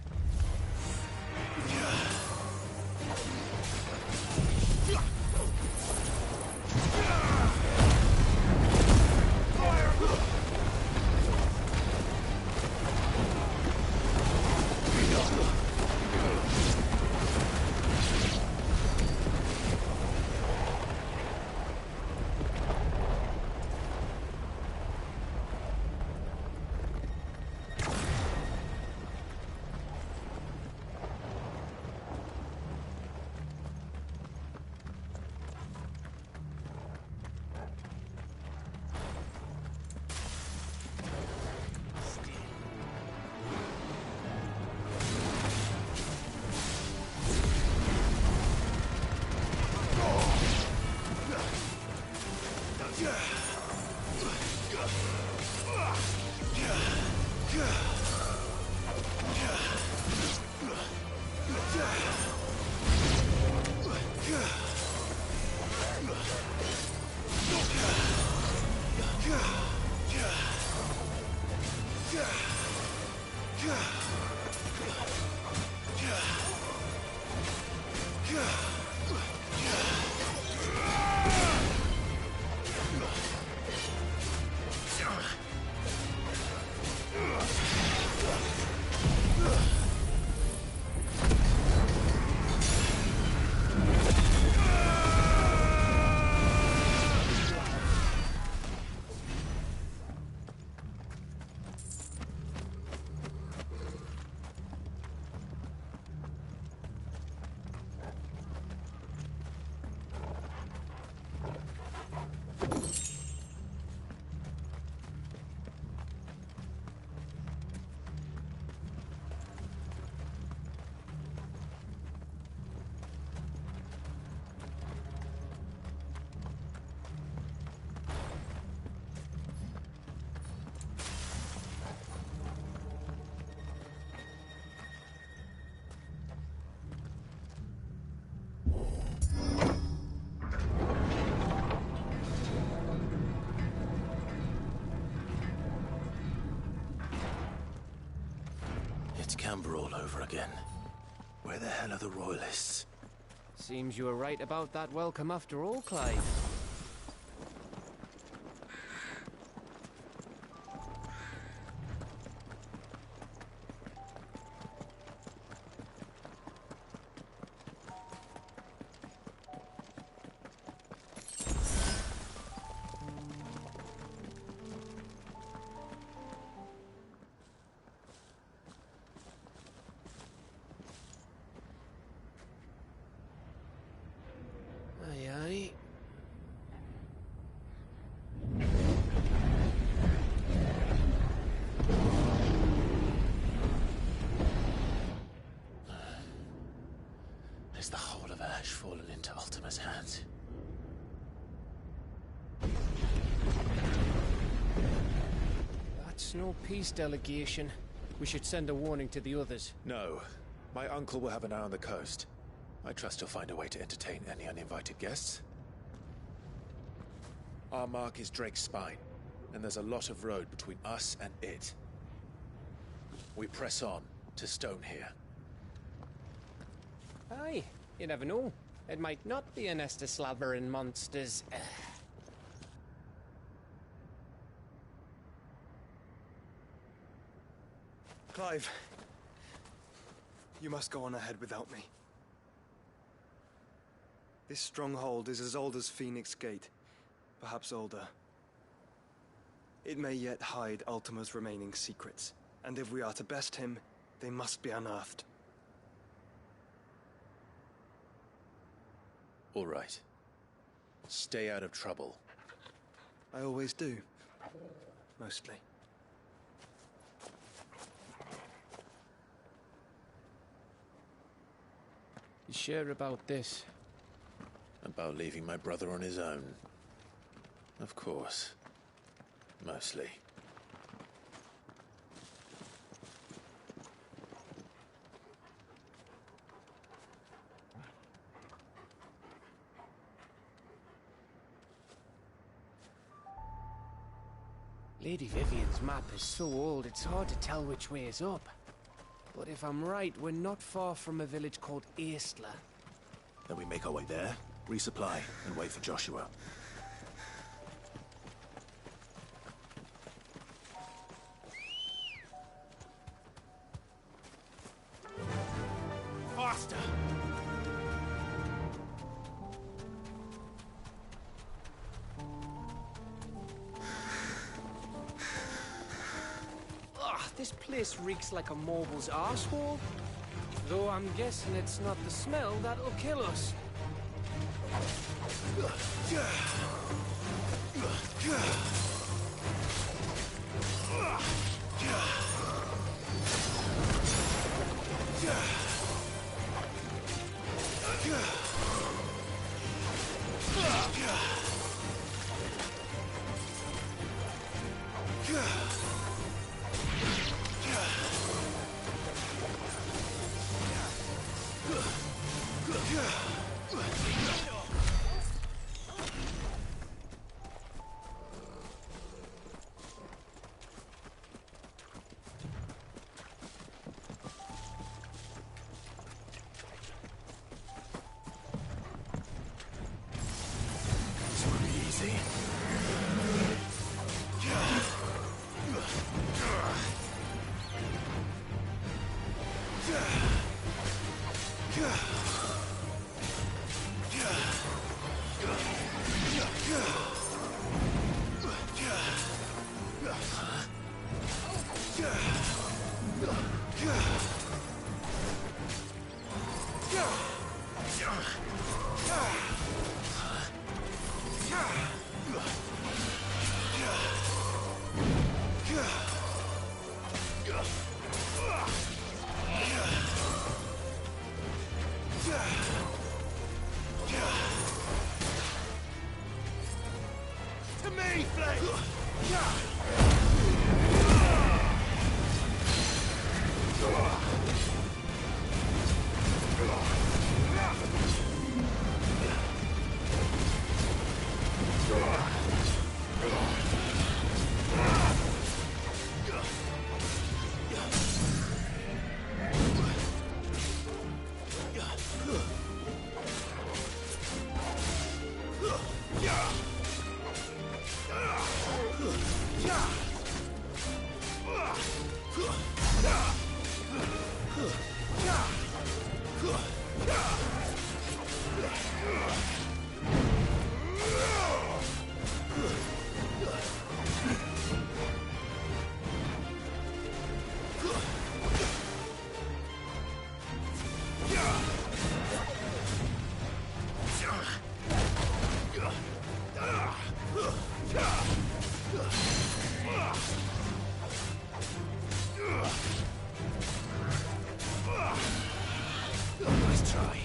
It's Camber all over again. Where the hell are the royalists? Seems you were right about that welcome after all, Clive. Aye, aye. Has the whole of Ash fallen into Ultima's hands? That's no peace delegation. We should send a warning to the others. No. My uncle will have an eye on the coast. I trust he'll find a way to entertain any uninvited guests. Our mark is Drake's Spine, and there's a lot of road between us and it. We press on to Stonehere. Aye, you never know. It might not be a nest of slavering monsters. Clive, You must go on ahead without me. This stronghold is as old as Phoenix Gate, perhaps older. It may yet hide Ultima's remaining secrets, and if we are to best him, they must be unearthed. All right. Stay out of trouble. I always do. Mostly. You sure about this? About leaving my brother on his own? Of course. Mostly. Lady Vivian's map is so old it's hard to tell which way is up. But if I'm right, we're not far from a village called Eastler. Then we make our way there, resupply, and wait for Joshua. Faster! This place reeks like a mobile's arsehole. Though I'm guessing it's not the smell that'll kill us. To me, Flame! Nice try.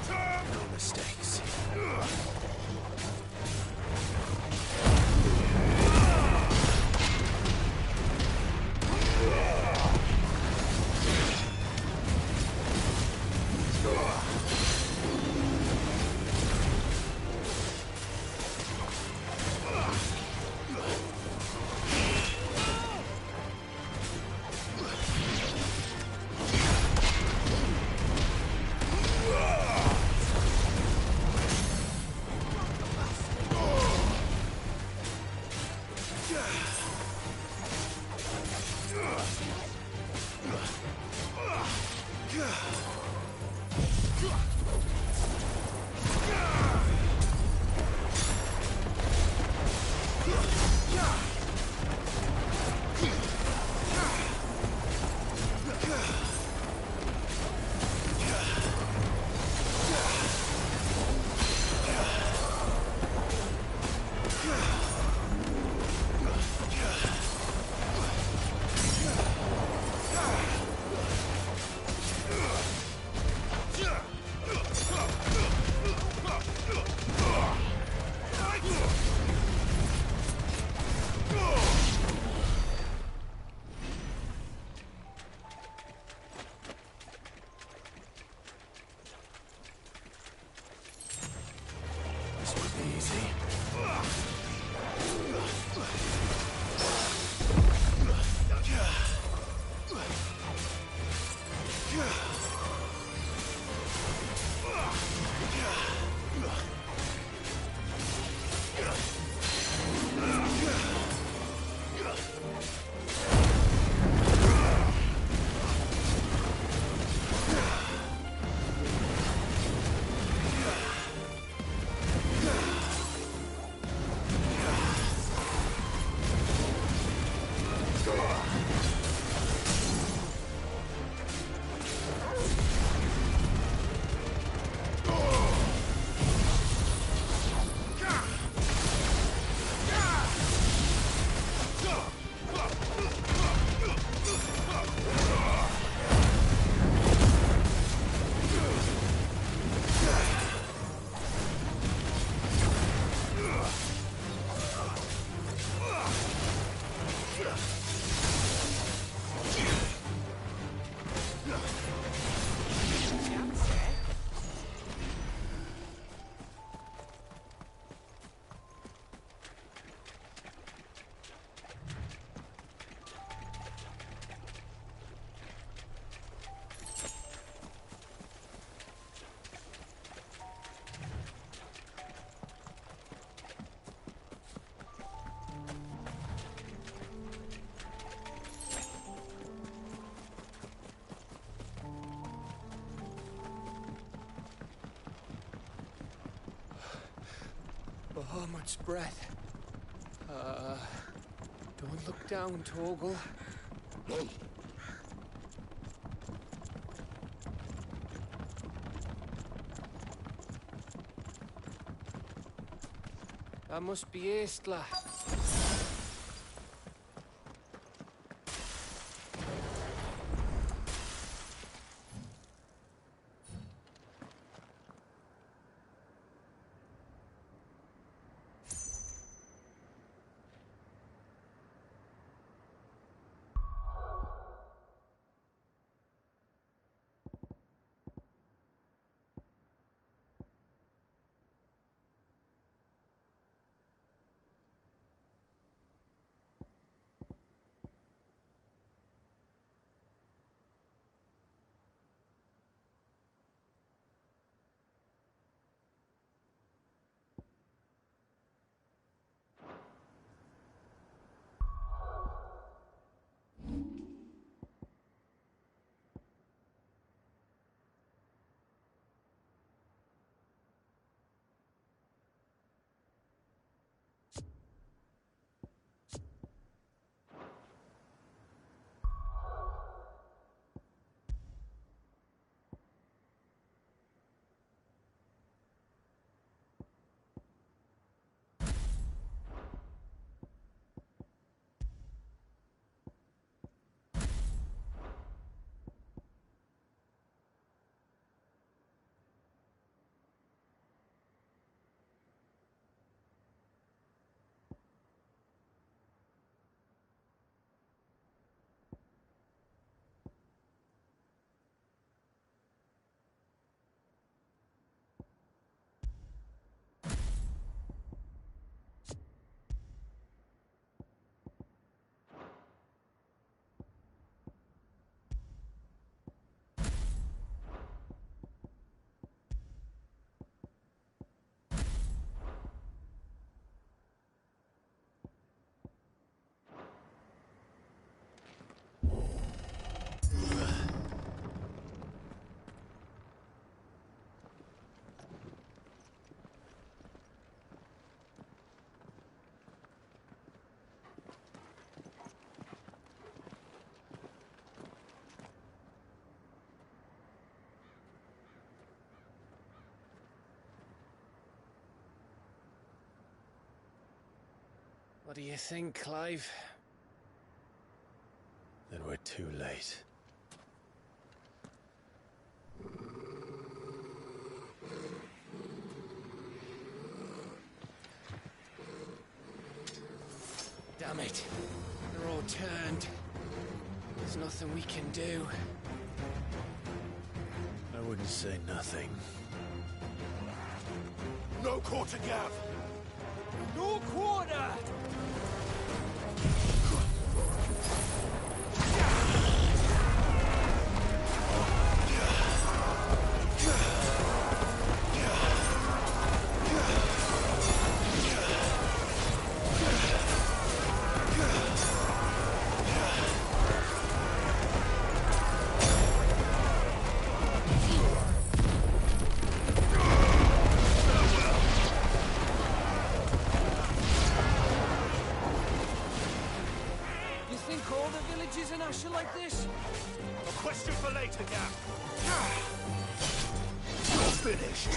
No mistakes. Bahamut's breath. Don't look down, Torgal. That must be Istla. What do you think, Clive? Then we're too late. Damn it. They're all turned. There's nothing we can do. I wouldn't say nothing. No quarter, Gav! No quarter! Like this? A question for later, Gav. You're finished.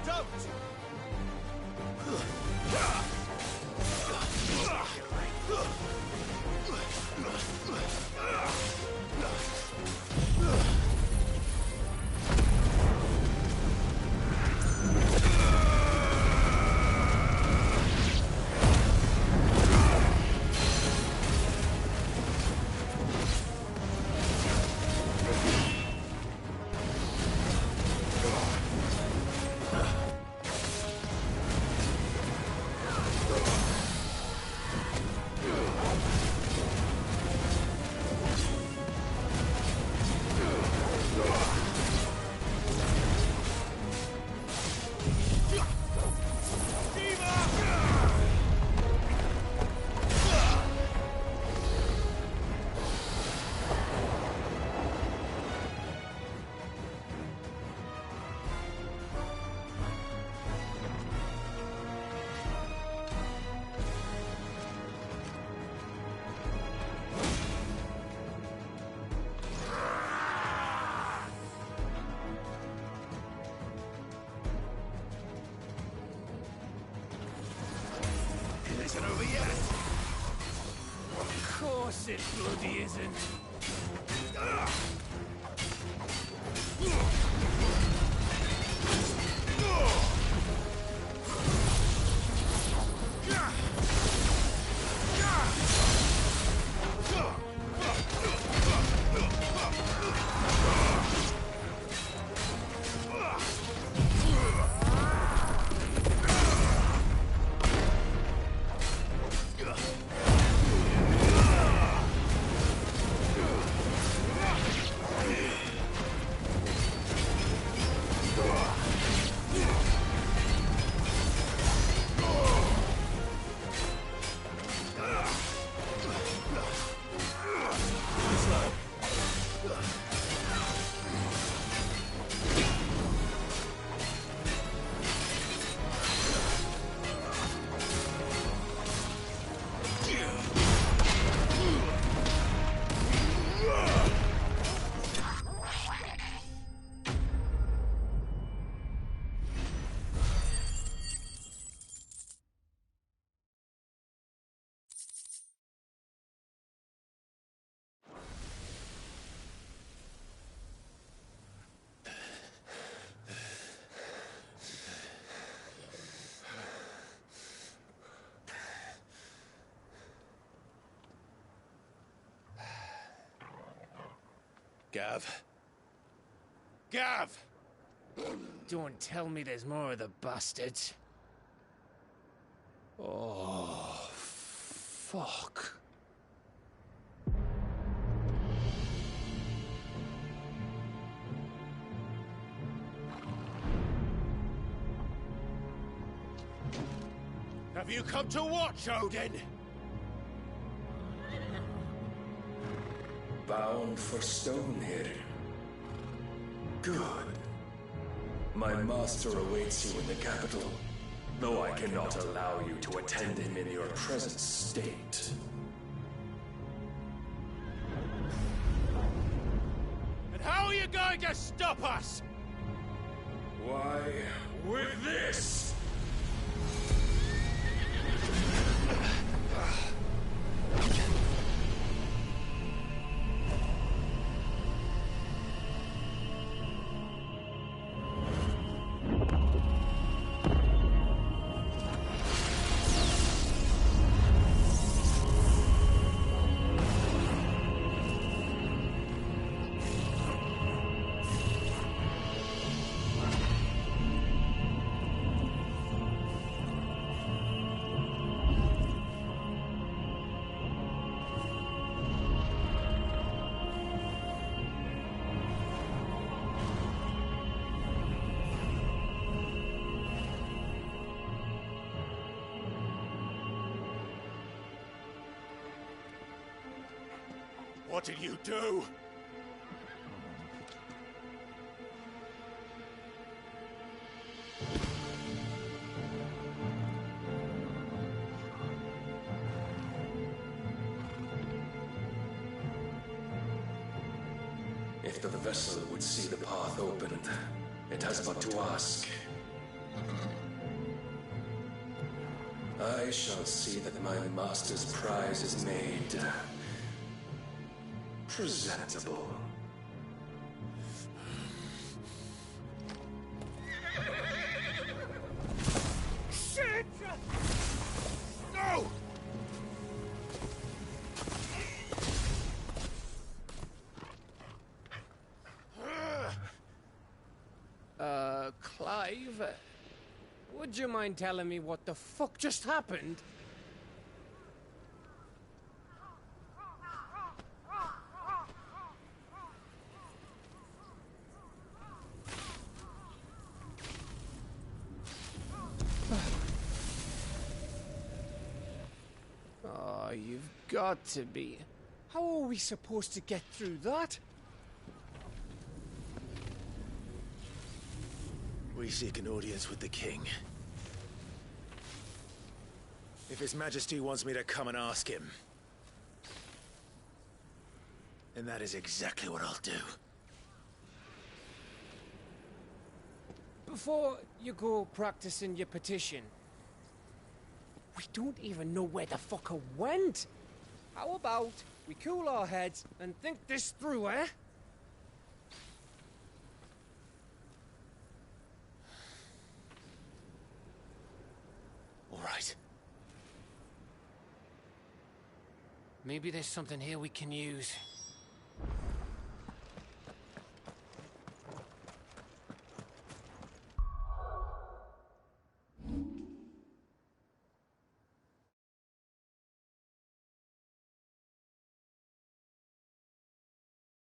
Don't! Isn't over yet? Of course it bloody isn't. Gav. Gav! Don't tell me there's more of the bastards. Oh, fuck. Have you come to watch, Odin? Bound for Stonehill. Good. My master awaits you in the capital, though I cannot allow you to attend him in your present state. And how are you going to stop us? Why, with this! What did you do? If the vessel would see the path opened, it has but to ask. I shall see that my master's prize is made presentable. Shit! No! Clive, would you mind telling me what the fuck just happened? Oh, you've got to be. How are we supposed to get through that? We seek an audience with the king. If His Majesty wants me to come and ask him, then that is exactly what I'll do. Before you go practicing your petition, we don't even know where the fucker went. How about we cool our heads and think this through, eh? All right. Maybe there's something here we can use.